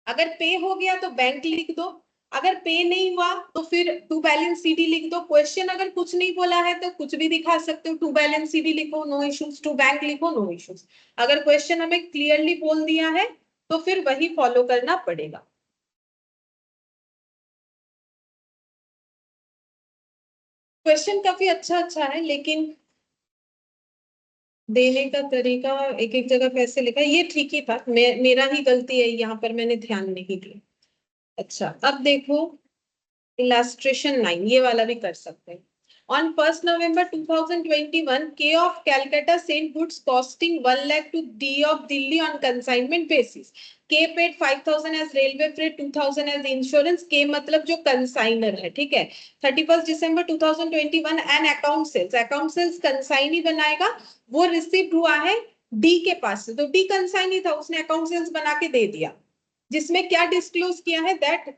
अगर पे हो गया तो बैंक लिख दो, अगर पे नहीं हुआ तो फिर टू बैलेंस सीडी लिख दो। क्वेश्चन अगर कुछ नहीं बोला है तो कुछ भी दिखा सकते हो, टू बैलेंस सीडी लिखो, नो इश्यूज, टू बैंक लिखो, नो इश्यूज। अगर क्वेश्चन हमें क्लियरली बोल दिया है तो फिर वही फॉलो करना पड़ेगा। क्वेश्चन काफी अच्छा अच्छा है, लेकिन देने का तरीका एक एक जगह कैसे लिखा है ये ठीक ही था, मेरा ही गलती है, यहाँ पर मैंने ध्यान नहीं दिया। अच्छा, अब देखो इलास्ट्रेशन 9, ये वाला भी कर सकते हैं। On 1st November 2021, K of Calcutta sent goods costing 1 lakh to D of Delhi on consignment basis. K paid 5,000 as railway freight, 2,000 as insurance. K मतलब जो कंसाइनर है, ठीक है। 31st December 2021 and account sales consignee बनाएगा, वो receive हुआ है D के पास से, तो डी कंसाइनी था, उसने अकाउंट सेल्स बना के दे दिया, जिसमें क्या डिस्क्लोज किया है? That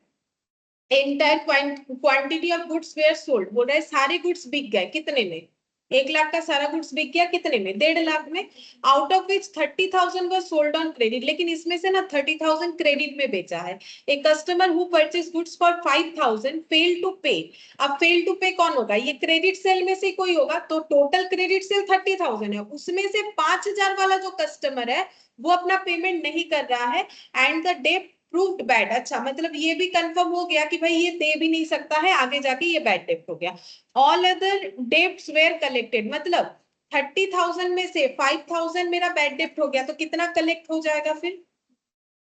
entire quantity of goods were sold. बोल रहा है सारे गुड्स बिक गए, कितने में? 1 लाख का सारा गुड्स बिक गया, कितने में? 1.5 लाख में। Out of which 30,000 was sold on credit, लेकिन इसमें से ना 30,000 क्रेडिट में बेचा है। एक customer who purchase goods for 5,000 fail to pay. अब फेल टू पे कौन होगा? ये क्रेडिट सेल में से कोई होगा, तो टोटल क्रेडिट सेल 30,000 है, उसमें से 5,000 वाला जो कस्टमर है वो अपना पेमेंट नहीं कर रहा है, and the debt proved bad. अच्छा, मतलब ये भी कंफर्म हो गया कि भाई ये दे भी नहीं सकता है, आगे जाके ये बैड डेप्ट हो गया। All other debts were collected, मतलब 30,000 में से 5,000 मेरा बैड डेप्ट हो गया, तो कितना कलेक्ट हो जाएगा फिर?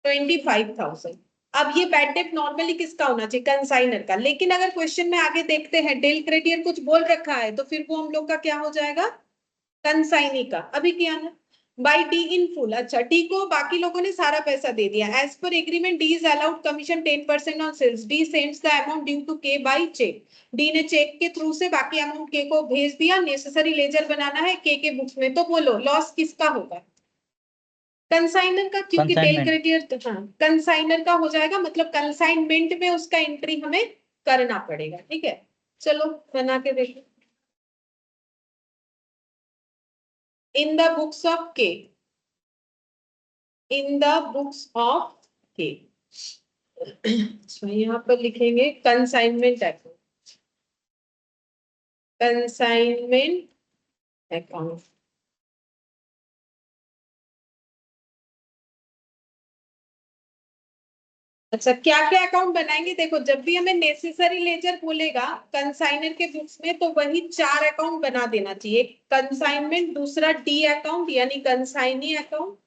25,000। अब ये बैड डेप्ट नॉर्मली किसका होना चाहिए? कंसाइनर का। लेकिन अगर क्वेश्चन में आगे देखते हैं डेल क्रेडियर कुछ बोल रखा है, तो फिर वो हम लोग का क्या हो जाएगा? कंसाइनी का। अभी क्या ना, बाई डी इन फुल। अच्छा, डी को बाकी लोगों ने सारा पैसा दे दिया। एज पर agreement D is allowed commission 10% on sales. D sends the amount due to K by cheque. D ने चेक के थ्रू से बाकी अमाउंट के को भेज दिया, नेसेसरी लेजर बनाना है के बुक्स में। तो बोलो लॉस किसका होगा? कंसाइनर का, क्योंकि डेल कंसाइनमेंट। क्रेडियर, हाँ कंसाइनर का हो जाएगा, मतलब कंसाइनमेंट में उसका एंट्री हमें करना पड़ेगा। ठीक है, चलो बना के देखो। इन द बुक्स ऑफ के, इन द बुक्स ऑफ के। यहाँ पर लिखेंगे कंसाइनमेंट अकाउंट, कंसाइनमेंट अकाउंट। अच्छा, क्या क्या अकाउंट बनाएंगे? देखो, जब भी हमें नेसेसरी लेजर बोलेगा कंसाइनर के बुक्स में, तो वही 4 अकाउंट बना देना चाहिए। कंसाइनमेंट, दूसरा डी अकाउंट यानी कंसाइनी अकाउंट,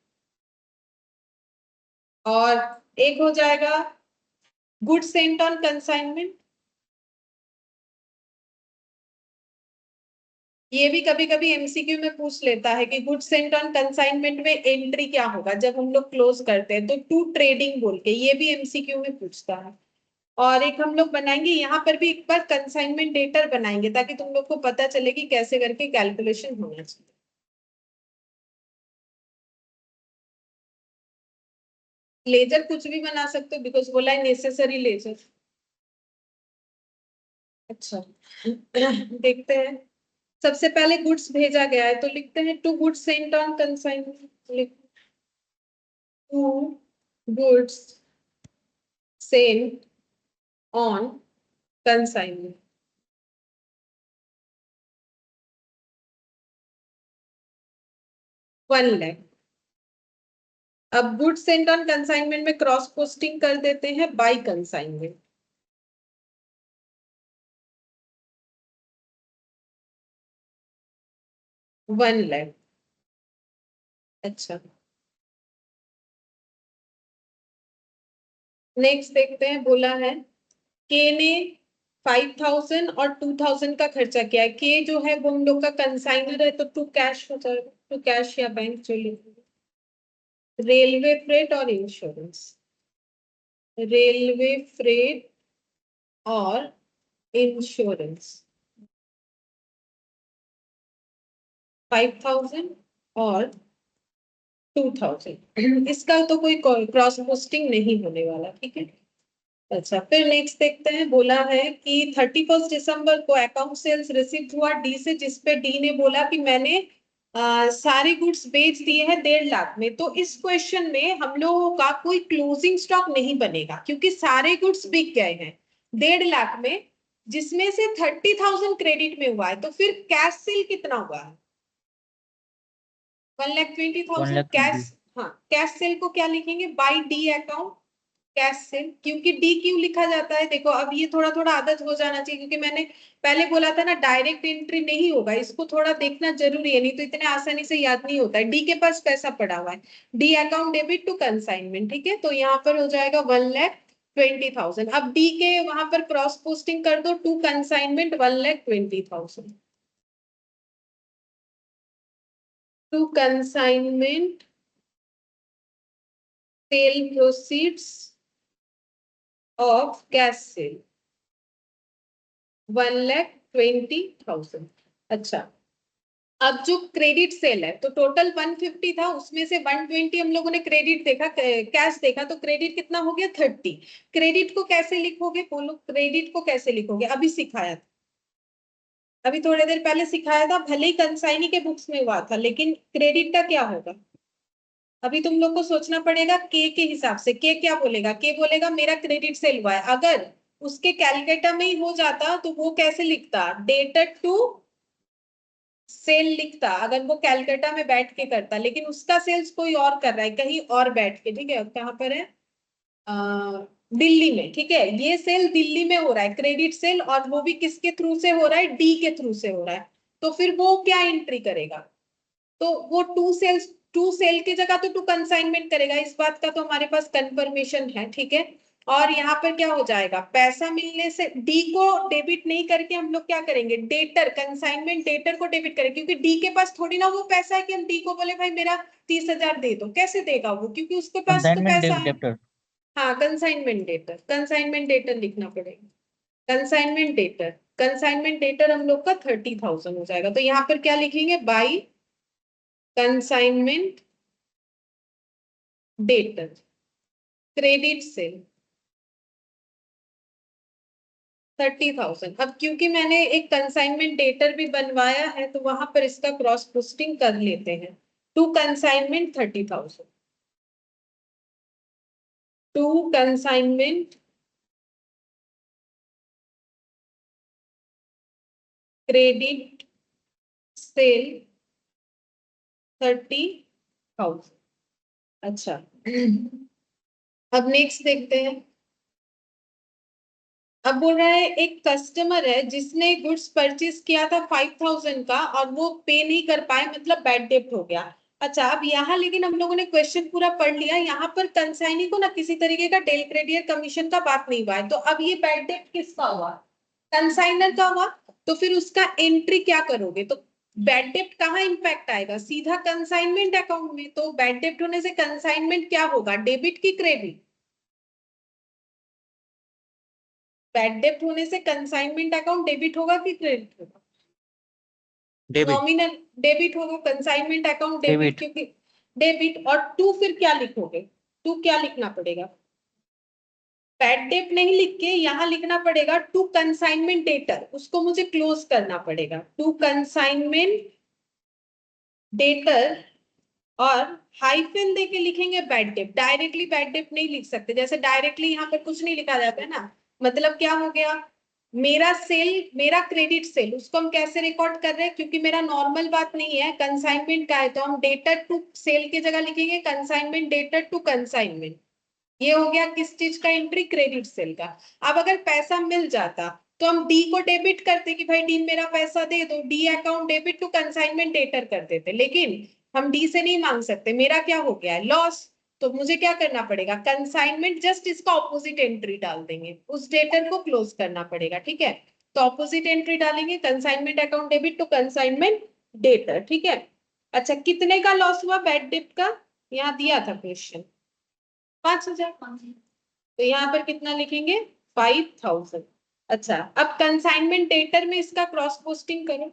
और एक हो जाएगा गुड्स सेंट ऑन कंसाइनमेंट। ये भी कभी कभी एमसीक्यू में पूछ लेता है कि गुड्स सेंट ऑन कंसाइनमेंट में एंट्री क्या होगा जब हम लोग क्लोज करते हैं, तो टू ट्रेडिंग बोल के, ये भी एमसीक्यू में पूछता है। और एक हम लोग बनाएंगे यहाँ पर भी एक बार कंसाइनमेंट डेटर बनाएंगे, ताकि तुम लोग को पता चले कि कैसे करके कैलकुलेशन होना चाहिए। लेजर कुछ भी बना सकते हो, बिकॉज बोला है नेसेसरी लेजर। अच्छा, देखते हैं। सबसे पहले गुड्स भेजा गया है, तो लिखते हैं to goods sent on consignment. To goods sent on consignment. 1 lakh. अब गुड्स सेंट ऑन कंसाइनमेंट में क्रॉस पोस्टिंग कर देते हैं बाय कंसाइनमेंट। 1 लाख। अच्छा, नेक्स्ट देखते हैं। बोला है के ने 5000 और 2000 का खर्चा किया है। के जो है वो हम लोग का कंसाइनर है, तो टू कैश हो जाएगा, टू कैश या बैंक जो लिखेंगे। रेलवे फ्रेट और इंश्योरेंस, रेलवे फ्रेट और इंश्योरेंस 5000 और 2000। इसका तो कोई क्रॉस पोस्टिंग नहीं होने वाला, ठीक है। अच्छा, फिर नेक्स्ट देखते हैं। बोला है कि 31 दिसंबर को अकाउंट सेल्स रिसीव हुआ डी से, जिसपे डी ने बोला कि मैंने सारे गुड्स बेच दिए हैं 1.5 लाख में। तो इस क्वेश्चन में हम लोगों का कोई क्लोजिंग स्टॉक नहीं बनेगा, क्योंकि सारे गुड्स बिक गए हैं 1.5 लाख में, जिसमें से 30,000 क्रेडिट में हुआ है। तो फिर कैश सेल कितना हुआ है? 1,20,000 कैश। 1,20,000। हाँ, कैश सेल को क्या लिखेंगे? By D account cash cell. क्योंकि डी क्यों लिखा जाता है? देखो, अब ये थोड़ा थोड़ा आदत हो जाना चाहिए, क्योंकि मैंने पहले बोला था ना, डायरेक्ट एंट्री नहीं होगा, इसको थोड़ा देखना जरूरी है, नहीं तो इतने आसानी से याद नहीं होता है। डी के पास पैसा पड़ा हुआ है, D account debit to consignment, ठीक है। तो यहाँ पर हो जाएगा 1,20,000। अब डी के वहां पर क्रॉस पोस्टिंग कर दो, to consignment 1,20,000, to consignment sale proceeds of cash sale 1,20,000। अच्छा, अब जो क्रेडिट सेल है, तो टोटल 150 था, उसमें से 120 हम लोगों ने क्रेडिट देखा, कैश देखा, तो क्रेडिट कितना हो गया? 30। क्रेडिट को कैसे लिखोगे? बोलो, क्रेडिट को कैसे लिखोगे? अभी सिखाया था, अभी थोड़ी देर पहले सिखाया था। भले ही कंसाइनी के बुक्स में हुआ था, लेकिन क्रेडिट का क्या होगा? अभी तुम लोग को सोचना पड़ेगा के हिसाब से। के क्या बोलेगा? के बोलेगा मेरा क्रेडिट सेल हुआ है। अगर उसके कैलकुलेटर में ही हो जाता तो वो कैसे लिखता? डेटर टू सेल लिखता, अगर वो कैलकाटा में बैठ के करता। लेकिन उसका सेल्स कोई और कर रहा है, कहीं और बैठ के, ठीक है। कहाँ पर है? दिल्ली में, ठीक है। ये सेल दिल्ली में हो रहा है, क्रेडिट सेल, और वो भी किसके थ्रू से हो रहा है? डी के थ्रू से हो रहा है। तो फिर वो क्या एंट्री करेगा? तो वो टू सेल की जगह तो टू कंसाइनमेंट करेगा। इस बात का तो हमारे पास कंफर्मेशन है, ठीक है। और यहाँ पर क्या हो जाएगा? पैसा मिलने से डी को डेबिट नहीं करके हम लोग क्या करेंगे? डेटर, कंसाइनमेंट डेटर को डेबिट करेंगे, क्योंकि डी के पास थोड़ी ना वो पैसा है कि हम डी को बोले भाई मेरा 30,000 दे दो। कैसे देगा वो? क्योंकि उसके पास तो कंसाइनमेंट पैसा है। डेप्टर। हाँ, कंसाइनमेंट डेटर, कंसाइनमेंट डेटर लिखना पड़ेगा। कंसाइनमेंट डेटर, कंसाइनमेंट डेटर हम लोग का 30,000 हो जाएगा। तो यहाँ पर क्या लिखेंगे? By consignment debtor credit sale 30,000। अब क्योंकि मैंने एक कंसाइनमेंट डेटर भी बनवाया है, तो वहां पर इसका क्रॉस पोस्टिंग कर लेते हैं। To consignment 30,000, to consignment credit sale 30,000। अच्छा, अब नेक्स्ट देखते हैं। अब बोल रहा है एक कस्टमर है जिसने गुड्स परचेज किया था 5,000 का, और वो पे नहीं कर पाए, मतलब बैड डेब्ट हो गया। अच्छा, अब यहाँ लेकिन हम लोगों ने क्वेश्चन पूरा पढ़ लिया, यहाँ पर कंसाइनी को ना किसी तरीके का डेल क्रेडियर कमीशन का बात नहीं हुआ है। तो अब ये बैड डेब्ट किसका हुआ? कंसाइनर का हुआ। तो फिर उसका एंट्री क्या करोगे? तो बैड डेब्ट कहाँ इंपैक्ट आएगा? सीधा कंसाइनमेंट अकाउंट में। तो बैड डेब्ट होने से कंसाइनमेंट क्या होगा? डेबिट की क्रेडिट? बैड डेब्ट होने से कंसाइनमेंट अकाउंट डेबिट होगा कि क्रेडिट होगा? डेबिट। नॉमिनल डेबिट होगा, कंसाइनमेंट अकाउंट डेबिट, डेबिट। क्योंकि डेबिट। और टू फिर क्या लिखोगे? टू क्या लिखना पड़ेगा? बैड डेट नहीं लिख के यहाँ लिखना पड़ेगा टू कंसाइनमेंट डेटर, उसको मुझे क्लोज करना पड़ेगा। टू कंसाइनमेंट डेटर, और हाइफन देके लिखेंगे bad debt. Directly bad debt नहीं लिख सकते, जैसे डायरेक्टली यहाँ पर कुछ नहीं लिखा जाता है ना। मतलब क्या हो गया? मेरा सेल, मेरा क्रेडिट सेल, उसको हम कैसे रिकॉर्ड कर रहे हैं? क्योंकि मेरा नॉर्मल बात नहीं है, कंसाइनमेंट का है, तो हम डेटर टू सेल की जगह लिखेंगे कंसाइनमेंट डेटर टू कंसाइनमेंट। ये हो गया किस चीज का एंट्री? क्रेडिट सेल का। अब अगर पैसा मिल जाता तो हम डी को डेबिट करते कि भाई डी मेरा पैसा दे दो, D account debit to consignment debtor कर देते, लेकिन हम डी से नहीं मांग सकते, मेरा क्या हो गया है लॉस। तो मुझे क्या करना पड़ेगा, कंसाइनमेंट जस्ट इसका ऑपोजिट एंट्री डाल देंगे, उस डेटर को क्लोज करना पड़ेगा, ठीक है। तो ऑपोजिट एंट्री डालेंगे, consignment account debit to consignment debtor, ठीक है। अच्छा कितने का लॉस हुआ बैड डेट का, यहाँ दिया था क्वेश्चन 5,000, तो यहाँ पर कितना लिखेंगे 5,000। अच्छा अब कंसाइनमेंट डेटर में इसका क्रॉस पोस्टिंग करो,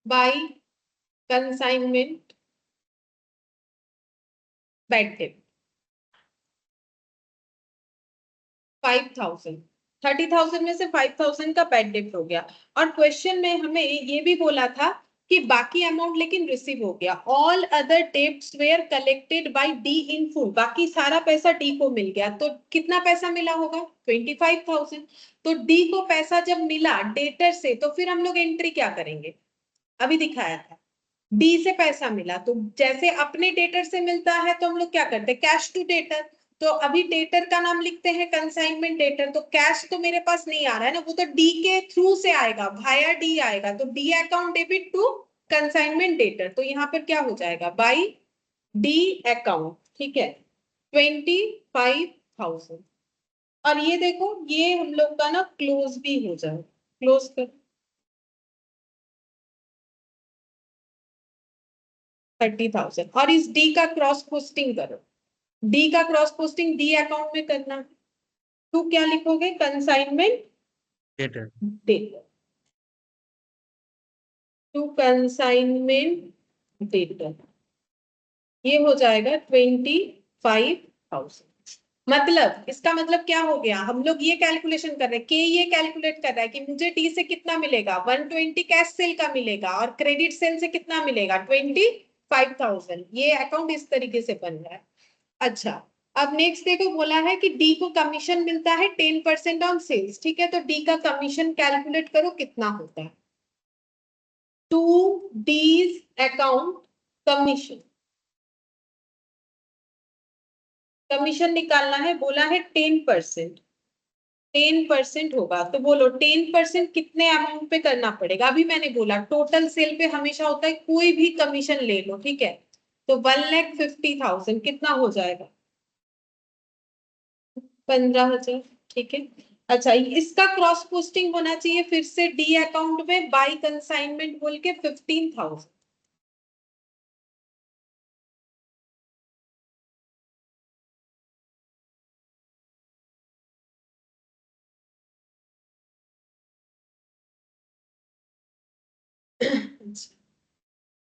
बाय कंसाइनमेंट बैड डेट 5,000, 30,000 में से 5,000 का बैड डेट हो गया। और क्वेश्चन में हमें ये भी बोला था कि बाकी अमाउंट लेकिन रिसीव हो गया, all other debts were collected by D in full, बाकी सारा पैसा डी को मिल गया। तो कितना पैसा मिला होगा 25,000। तो डी को पैसा जब मिला डेटर से, तो फिर हम लोग एंट्री क्या करेंगे, अभी दिखाया था, डी से पैसा मिला तो जैसे अपने डेटर से मिलता है तो हम लोग क्या करते हैं कैश टू डेटर, तो अभी डेटर का नाम लिखते हैं कंसाइनमेंट डेटर, तो कैश तो मेरे पास नहीं आ रहा है ना, वो तो डी के थ्रू से आएगा, भाया डी आएगा, तो D account debit to consignment debtor, तो यहाँ पर क्या हो जाएगा बाई डी अकाउंट, ठीक है 25,000। और ये देखो ये हम लोग का ना क्लोज भी हो जाए, क्लोज कर 30,000। और इस डी का क्रॉस पोस्टिंग करो, डी का क्रॉस पोस्टिंग डी अकाउंट में करना है, तो क्या लिखोगे consignment debtor debtor to consignment debtor, ये हो जाएगा 25,000। मतलब इसका मतलब क्या हो गया, हम लोग ये कैलकुलेशन कर रहे हैं, के ये कैलकुलेट कर रहा है कि मुझे डी से कितना मिलेगा 120 कैश सेल का मिलेगा, और क्रेडिट सेल से कितना मिलेगा 25,000, ये अकाउंट इस तरीके से बन रहा है। अच्छा अब नेक्स्ट देखो बोला है कि डी को कमीशन मिलता है 10% ऑन सेल्स, ठीक है, तो डी का कमीशन कैलकुलेट करो कितना होता है, to D's account commission, commission निकालना है, बोला है 10%, 10% होगा, तो बोलो 10% कितने अमाउंट पे करना पड़ेगा, अभी मैंने बोला टोटल सेल पे हमेशा होता है कोई भी कमीशन ले लो, ठीक है, तो 1,50,000 कितना हो जाएगा 15,000, ठीक है। अच्छा इसका क्रॉस पोस्टिंग होना चाहिए फिर से डी अकाउंट में बाय कंसाइनमेंट बोल के 15,000,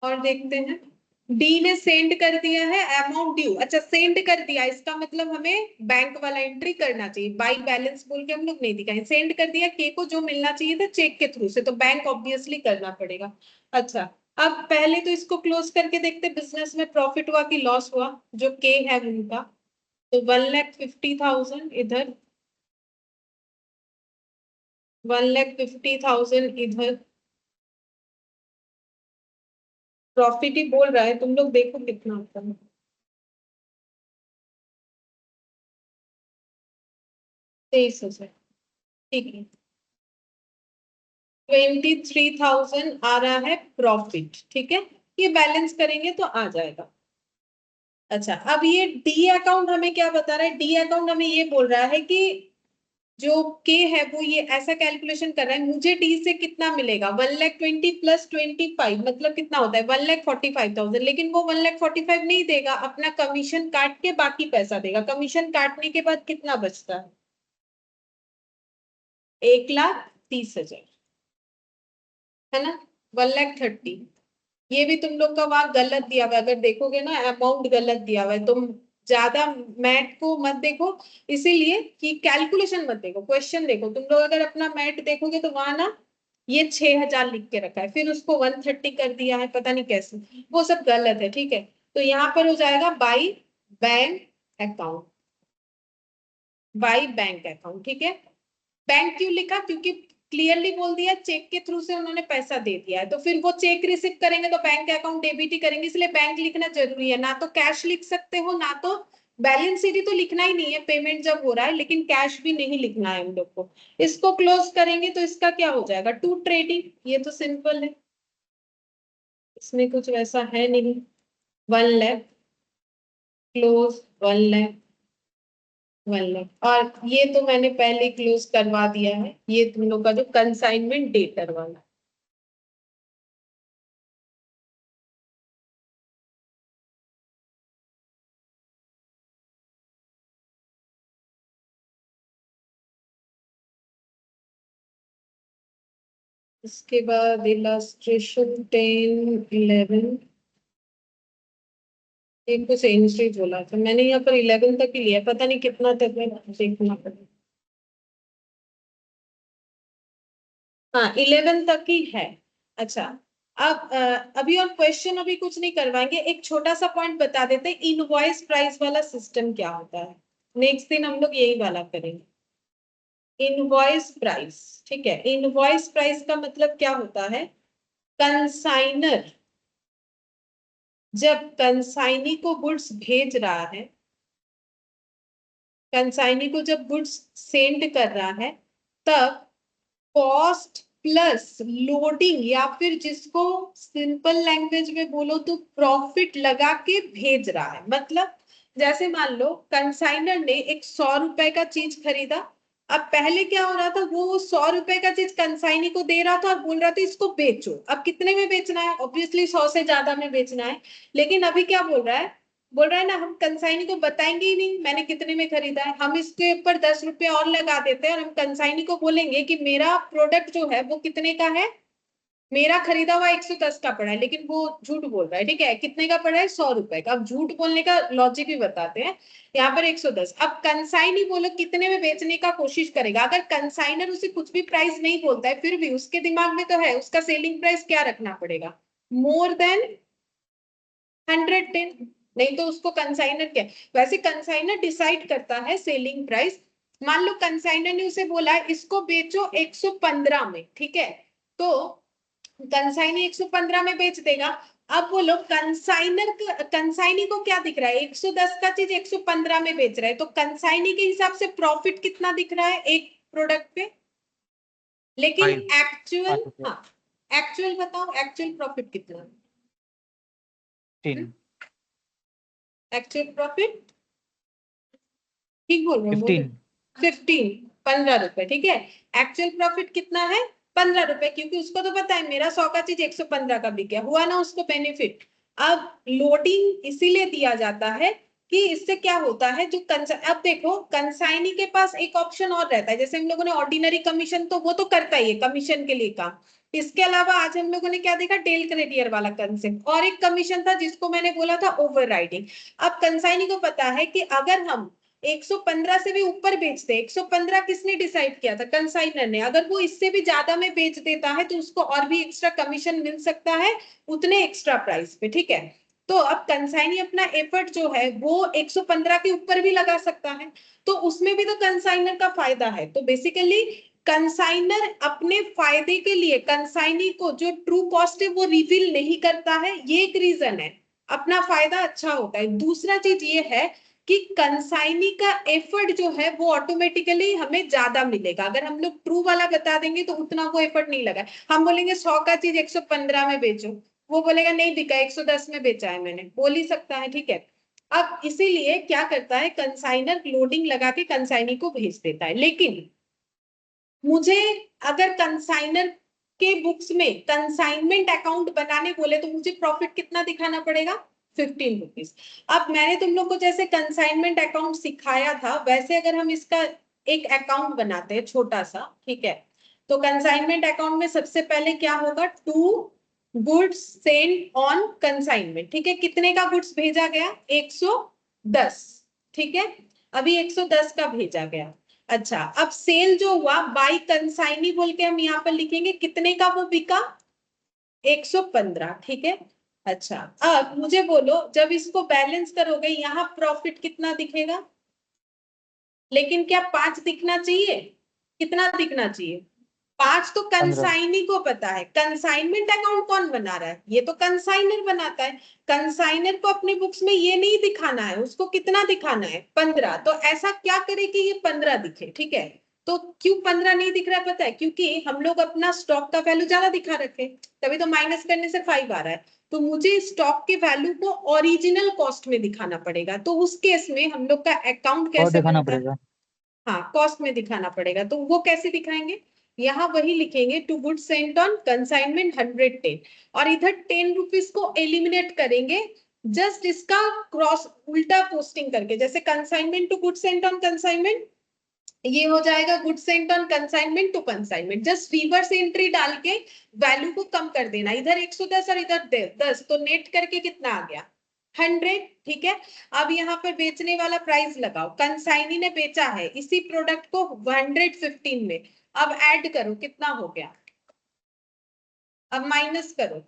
और देखते हैं डी ने सेंड कर दिया है अमाउंट ड्यू, अच्छा सेंड कर दिया इसका मतलब हमें बैंक वाला एंट्री करना चाहिए, बाई बैलेंस बोल के हम लोग नहीं दिखाएं, सेंड कर दिया के को जो मिलना चाहिए था चेक के थ्रू से, तो बैंक ऑब्वियसली करना पड़ेगा। अच्छा अब पहले तो इसको क्लोज करके देखते बिजनेस में प्रॉफिट हुआ कि लॉस हुआ, जो के है उनका, तो 1,50,000 इधर, 1,50,000 इधर, प्रॉफिट ही बोल रहा है, तुम लोग देखो कितना होता है, 23,000, ठीक है 23,000 आ रहा है प्रॉफिट, ठीक है, ये बैलेंस करेंगे तो आ जाएगा। अच्छा अब ये डी अकाउंट हमें क्या बता रहा है, डी अकाउंट हमें ये बोल रहा है कि जो के है वो ये ऐसा कैलकुलेशन कर रहा है, मुझे डी से कितना मिलेगा 1,20,000 प्लस 25 मतलब कितना होता है 1,45,000, लेकिन वो 1,45,000 नहीं देगा, अपना कमीशन काट के बाकी पैसा देगा, कमीशन काटने के बाद कितना बचता है 1,30,000, है ना 1,30,000, ये भी तुम लोग का वहां गलत दिया हुआ है, अगर देखोगे ना अमाउंट गलत दिया हुआ है, तुम ज्यादा मैथ को मत देखो, इसीलिए कि कैलकुलेशन मत देखो, क्वेश्चन देखो, तुम लोग अगर अपना मैथ देखोगे तो वहां ना ये 6,000 लिख के रखा है, फिर उसको 130 कर दिया है, पता नहीं कैसे, वो सब गलत है, ठीक है। तो यहाँ पर हो जाएगा by bank account, by bank account, ठीक है। बैंक क्यों लिखा, क्योंकि क्लियरली बोल दिया चेक के थ्रू से उन्होंने पैसा दे दिया है, तो फिर वो चेक रिसीव करेंगे तो बैंक अकाउंट डेबिट ही करेंगे, इसलिए बैंक लिखना जरूरी है, ना तो कैश लिख सकते हो ना तो बैलेंस शीट तो लिखना ही नहीं है पेमेंट जब हो रहा है, लेकिन कैश भी नहीं लिखना है हम लोग को। इसको क्लोज करेंगे तो इसका क्या हो जाएगा, टू ट्रेडिंग, ये तो सिंपल है, इसमें कुछ वैसा है नहीं। 1 लाख क्लोज, 1 लाख 1 लाख, और ये तो मैंने पहले क्लोज करवा दिया है, ये तुम लोग का जो कंसाइनमेंट डेटर वाला। इसके बाद इलास्ट्रेशन 10, 11, एक कुछ एंट्री बोला था मैंने, यहाँ पर 11 तक ही लिया, पता नहीं कितना तक है, देखना पड़ेगा। हाँ 11 तक ही है। अच्छा, अब अभी और क्वेश्चन अभी कुछ नहीं करवाएंगे, एक छोटा सा पॉइंट बता देते हैं, इनवॉइस प्राइस वाला सिस्टम क्या होता है। नेक्स्ट दिन हम लोग यही वाला करेंगे, इनवॉइस प्राइस। ठीक है, इनवॉइस प्राइस का मतलब क्या होता है, कंसाइनर जब कंसाइनी को गुड्स भेज रहा है, कंसाइनी को जब गुड्स सेंड कर रहा है, तब कॉस्ट प्लस लोडिंग, या फिर जिसको सिंपल लैंग्वेज में बोलो तो प्रॉफिट लगा के भेज रहा है। मतलब जैसे मान लो कंसाइनर ने एक 100 रुपए का चीज खरीदा, अब पहले क्या हो रहा था, वो 100 रुपए का चीज कंसाइनी को दे रहा था और बोल रहा था इसको बेचो। अब कितने में बेचना है, ऑब्वियसली 100 से ज्यादा में बेचना है, लेकिन अभी क्या बोल रहा है, बोल रहा है ना, हम कंसाइनी को बताएंगे ही नहीं मैंने कितने में खरीदा है, हम इसके ऊपर 10 रुपए और लगा देते हैं और हम कंसाइनी को बोलेंगे कि मेरा प्रोडक्ट जो है वो कितने का है, मेरा खरीदा हुआ 110 का पड़ा है, लेकिन वो झूठ बोल रहा है। ठीक है, कितने का पड़ा है, 100 रुपए का। अब झूठ बोलने का लॉजिक भी बताते हैं, यहाँ पर 110। अब कंसाइनी बोलो कितने में बेचने का कोशिश करेगा, अगर कंसाइनर उसे कुछ भी प्राइस नहीं बोलता है, फिर भी उसके दिमाग में तो है उसका सेलिंग प्राइस क्या रखना पड़ेगा, मोर देन 110, नहीं तो उसको कंसाइनर क्या, वैसे कंसाइनर डिसाइड करता है सेलिंग प्राइस। मान लो कंसाइनर ने उसे बोला इसको बेचो 115 में, ठीक है, तो कंसाइनी 115 में बेच देगा। अब बोलो कंसाइनर, कंसाइनी को क्या दिख रहा है, 110 का चीज 115 में बेच रहा है, तो कंसाइनी के हिसाब से प्रॉफिट कितना दिख रहा है एक प्रोडक्ट पे, लेकिन 5 एक्चुअल, 5 रुपये। हाँ एक्चुअल बताओ, एक्चुअल प्रॉफिट कितना है, 15 एक्चुअल प्रॉफिट, ठीक बोल रहा हूँ, बोलो। 15 15 रुपए, ठीक है। एक्चुअल प्रॉफिट कितना है, 15 रुपए, क्योंकि उसको तो पता है मेरा 100 का चीज 115 का बिक गया, हुआ ना उसको बेनिफिट। अब लोडिंग इसीलिए दिया जाता है कि इससे क्या होता है, जो अब देखो कंसाइनी के पास एक ऑप्शन और रहता है, जैसे हम लोगों ने ऑर्डिनरी कमीशन तो वो तो करता ही है कमीशन के लिए काम, इसके अलावा आज हम लोगों ने क्या देखा, डेल क्रेडियर वाला कंसेप्ट, और एक कमीशन था जिसको मैंने बोला था ओवरराइडिंग। अब कंसाइनी को पता है कि अगर हम 115 से भी ऊपर बेचते, 115 किसने डिसाइड किया था, कंसाइनर ने, अगर वो इससे भी ज्यादा में बेच देता है तो उसको और भी एक्स्ट्रा कमीशन मिल सकता है उतने एक्स्ट्रा प्राइस पे। ठीक है, तो अब कंसाइनी अपना एफर्ट जो है वो 115 के ऊपर भी लगा सकता है, तो उसमें भी तो कंसाइनर का फायदा है। तो बेसिकली कंसाइनर अपने फायदे के लिए कंसाइनी को जो ट्रू कॉस्ट है वो रिवील नहीं करता है, ये एक रीजन है, अपना फायदा अच्छा होता है। दूसरा चीज ये है कि कंसाइनी का एफर्ट जो है वो ऑटोमेटिकली हमें ज्यादा मिलेगा, अगर हम लोग ट्रू वाला बता देंगे तो उतना वो एफर्ट नहीं लगा, हम बोलेंगे 100 का चीज 115 में बेचो, वो बोलेगा नहीं बिका 110 में बेचा है मैंने, बोल ही सकता है। ठीक है, अब इसीलिए क्या करता है कंसाइनर, लोडिंग लगा के कंसाइनी को भेज देता है, लेकिन मुझे अगर कंसाइनर के बुक्स में कंसाइनमेंट अकाउंट बनाने बोले तो मुझे प्रॉफिट कितना दिखाना पड़ेगा, 15 रुपीज। अब मैंने तुम लोग को जैसे कंसाइनमेंट अकाउंट सिखाया था वैसे अगर हम इसका एक अकाउंट बनाते हैं छोटा सा, ठीक है, तो कंसाइनमेंट अकाउंट में सबसे पहले क्या होगा, to goods send on consignment, ठीक है, कितने का गुड्स भेजा गया, 110, ठीक है, अभी 110 का भेजा गया। अच्छा, अब सेल जो हुआ बाई कंसाइनी बोल के हम यहाँ पर लिखेंगे, कितने का वो बिका, 115, ठीक है। अच्छा, अब मुझे बोलो जब इसको बैलेंस करोगे यहाँ प्रॉफिट कितना दिखेगा, लेकिन क्या 5 दिखना चाहिए, कितना दिखना चाहिए, 5 तो कंसाइनी को पता है। कंसाइनमेंट अकाउंट कौन बना रहा है? ये तो कंसाइनर बनाता है। कंसाइनर को अपनी बुक्स में ये नहीं दिखाना है, उसको कितना दिखाना है? 15। तो ऐसा क्या करे कि ये 15 दिखे, ठीक है। तो क्यों 15 नहीं दिख रहा है पता है? क्योंकि हम लोग अपना स्टॉक का वैल्यू ज्यादा दिखा रखे, तभी तो माइनस करने से 5 आ रहा है। तो मुझे स्टॉक के वैल्यू को ओरिजिनल कॉस्ट में दिखाना पड़ेगा। तो उस केस में हम लोग का अकाउंट और कैसे दिखाना बनता है? पड़ेगा। हाँ, कॉस्ट में दिखाना पड़ेगा। तो वो कैसे दिखाएंगे? यहाँ वही लिखेंगे, to goods sent on consignment 110, और इधर 10 रुपीज को एलिमिनेट करेंगे, जस्ट इसका क्रॉस उल्टा पोस्टिंग करके। जैसे consignment to goods sent on consignment, ये हो जाएगा goods sent on consignment to consignment. Just reverse entry डाल के वैल्यू को कम कर देना, इधर 110 और इधर 10, तो नेट करके कितना आ गया? 100, ठीक है। अब यहाँ पर बेचने वाला प्राइस लगाओ। कंसाइनी ने बेचा है इसी प्रोडक्ट को 115 में, अब ऐड करो, कितना हो गया? अब माइनस करो,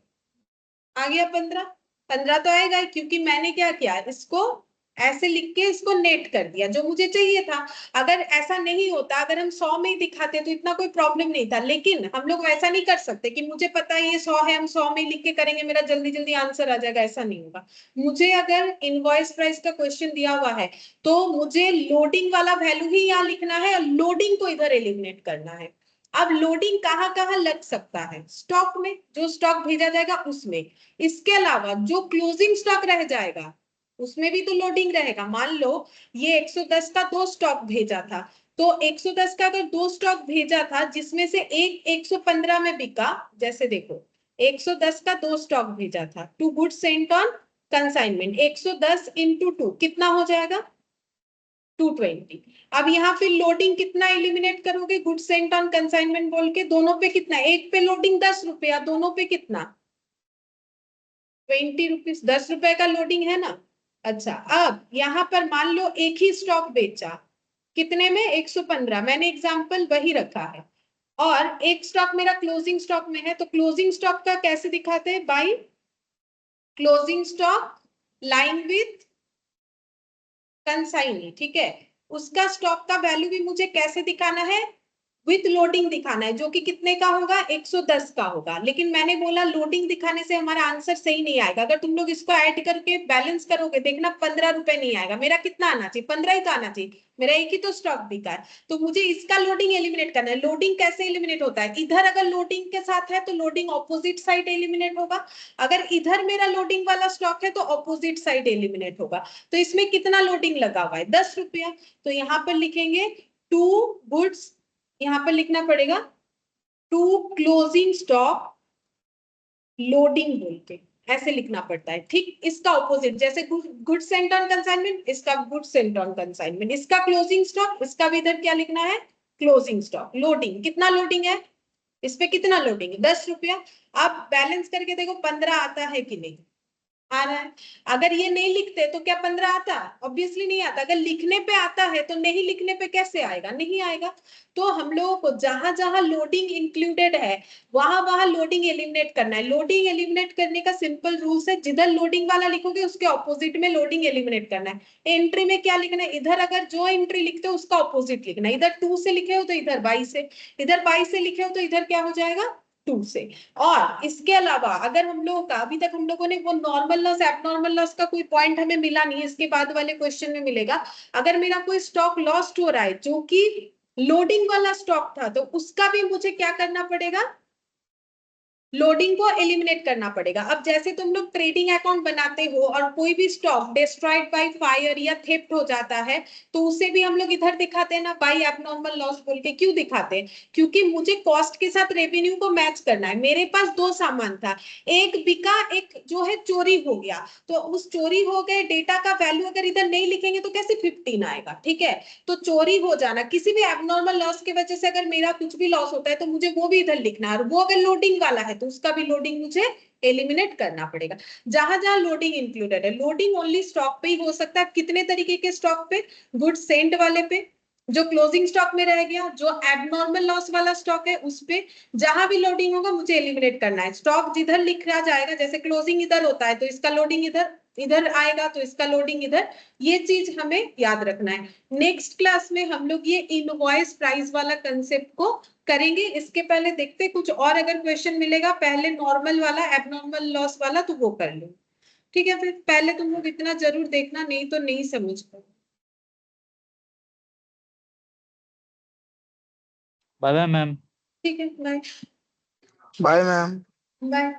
आ गया 15। 15 तो आएगा ही, क्योंकि मैंने क्या किया, इसको ऐसे लिख के इसको नेट कर दिया जो मुझे चाहिए था। अगर ऐसा नहीं होता, अगर हम 100 में ही दिखाते तो इतना कोई प्रॉब्लम नहीं था। लेकिन हम लोग वैसा नहीं कर सकते कि मुझे पता है ये 100 है, हम 100 में लिख के करेंगे, मेरा जल्दी जल्दी आंसर आ जाएगा, ऐसा नहीं होगा। मुझे अगर इनवॉइस प्राइस का क्वेश्चन दिया हुआ है तो मुझे लोडिंग वाला वैल्यू ही यहाँ लिखना है और लोडिंग को इधर एलिमिनेट करना है। अब लोडिंग कहाँ कहाँ लग सकता है? स्टॉक में, जो स्टॉक भेजा जाएगा उसमें। इसके अलावा जो क्लोजिंग स्टॉक रह जाएगा उसमें भी तो लोडिंग रहेगा। मान लो ये 110 का 2 स्टॉक भेजा था, तो 110 का अगर 2 स्टॉक भेजा था जिसमें से एक 115 में बिका, जैसे देखो 110 का 2 स्टॉक भेजा था, to goods sent on consignment, 110 into 2 कितना हो जाएगा? 220। अब यहाँ पे लोडिंग कितना एलिमिनेट करोगे? गुड्स सेंट ऑन कंसाइनमेंट बोल के दोनों पे कितना? एक पे लोडिंग 10 रुपया, दोनों पे कितना? 20 रुपीज। 10 रुपए का लोडिंग है ना। अच्छा, अब यहाँ पर मान लो एक ही स्टॉक बेचा, कितने में? 115। मैंने एग्जाम्पल वही रखा है। और एक स्टॉक मेरा क्लोजिंग स्टॉक में है, तो क्लोजिंग स्टॉक का कैसे दिखाते हैं? By closing stock line with consignee, ठीक है। उसका स्टॉक का वैल्यू भी मुझे कैसे दिखाना है? विथ लोडिंग दिखाना है, जो कि कितने का होगा? 110 का होगा। लेकिन मैंने बोला लोडिंग दिखाने से हमारा आंसर सही नहीं आएगा। अगर तुम लोग इसको ऐड करके बैलेंस करोगे, देखना 15 रुपए नहीं आएगा। मेरा कितना आना चाहिए? 15 ही तो आना चाहिए। मेरा एक ही तो स्टॉक बिका है, तो मुझे इसका लोडिंग एलिमिनेट करना है। लोडिंग कैसे एलिमिनेट होता है? इधर अगर लोडिंग के साथ है तो लोडिंग ऑपोजिट साइड एलिमिनेट होगा, अगर इधर मेरा लोडिंग वाला स्टॉक है तो ऑपोजिट साइड एलिमिनेट होगा। तो इसमें कितना लोडिंग लगा हुआ है? 10 रुपया। तो यहाँ पर लिखेंगे टू गुड्स, यहाँ पर लिखना पड़ेगा टू क्लोजिंग स्टॉक लोडिंग बोल के ऐसे लिखना पड़ता है, ठीक। इसका ऑपोजिट, जैसे गुड्स सेंट ऑन कंसाइनमेंट, इसका गुड्स सेंट ऑन कंसाइनमेंट, इसका क्लोजिंग स्टॉक, इसका भी इधर क्या लिखना है? Closing stock. लोडिंग कितना लोडिंग है? इस पे कितना लोडिंग है? 10 रुपया। अब बैलेंस करके देखो 15 आता है कि नहीं आ रहा है। अगर ये नहीं लिखते तो क्या 15 आता? ऑब्वियसली नहीं आता। अगर लिखने पे आता है तो नहीं लिखने पे कैसे आएगा? नहीं आएगा। तो हम लोगों को जहां जहां लोडिंग इंक्लूडेड है वहां वहां लोडिंग एलिमिनेट करना है। लोडिंग एलिमिनेट करने का सिंपल रूल्स है, जिधर लोडिंग वाला लिखोगे उसके ऑपोजिट में लोडिंग एलिमिनेट करना है। एंट्री में क्या लिखना है? इधर अगर जो एंट्री लिखते हो उसका ऑपोजिट लिखना है। इधर 2 से लिखे हो तो इधर 22 से, इधर 22 से लिखे हो तो इधर क्या हो जाएगा? 2 से। और इसके अलावा अगर हम लोगों का अभी तक हम लोगों ने वो नॉर्मल लॉस एबनॉर्मल लॉस का कोई पॉइंट हमें मिला नहीं, इसके बाद वाले क्वेश्चन में मिलेगा। अगर मेरा कोई स्टॉक लॉस्ट हो रहा है जो कि लोडिंग वाला स्टॉक था, तो उसका भी मुझे क्या करना पड़ेगा? लोडिंग को एलिमिनेट करना पड़ेगा। अब जैसे तुम लोग ट्रेडिंग अकाउंट बनाते हो और कोई भी स्टॉक डिस्ट्रॉयड बाय फायर या थेफ्ट हो जाता है तो उसे भी हम लोग इधर दिखाते हैं ना, बाय एबनॉर्मल लॉस बोल के। क्यों दिखाते हैं? क्योंकि मुझे कॉस्ट के साथ रेवेन्यू को मैच करना है। मेरे पास 2 सामान था, एक बिका, एक जो है चोरी हो गया। तो उस चोरी हो गए डेटा का वैल्यू अगर इधर नहीं लिखेंगे तो कैसे 15 आएगा? ठीक है। तो चोरी हो जाना, किसी भी एबनॉर्मल लॉस की वजह से अगर मेरा कुछ भी लॉस होता है तो मुझे वो भी इधर लिखना है, और वो अगर लोडिंग वाला है तो उसका भी लोडिंग मुझे एलिमिनेट करना पड़ेगा। जहां जहां लोडिंग इंक्लूडेड है, लोडिंग ओनली स्टॉक पे ही हो सकता है। कितने तरीके के स्टॉक पे? गुड सेंट वाले पे, जो क्लोजिंग स्टॉक में रह गया, जो एबनॉर्मल लॉस वाला स्टॉक है उस पे, जहां भी लोडिंग होगा मुझे एलिमिनेट करना है। स्टॉक जिधर लिखा जाएगा, जैसे क्लोजिंग इधर होता है तो इसका लोडिंग इधर, इधर आएगा तो इसका लोडिंग इधर, ये चीज हमें याद रखना है। नेक्स्ट क्लास में हम लोग ये इनवॉइस प्राइस वाला कंसेप्ट को करेंगे। इसके पहले देखते कुछ और अगर क्वेश्चन मिलेगा, पहले नॉर्मल वाला एबनॉर्मल लॉस वाला तो वो कर लो, ठीक है। फिर पहले तुम लोग इतना जरूर देखना, नहीं तो नहीं समझ पाओगे। Bye bye ma'am. ठीक है, बाय बाय मैम। बाय।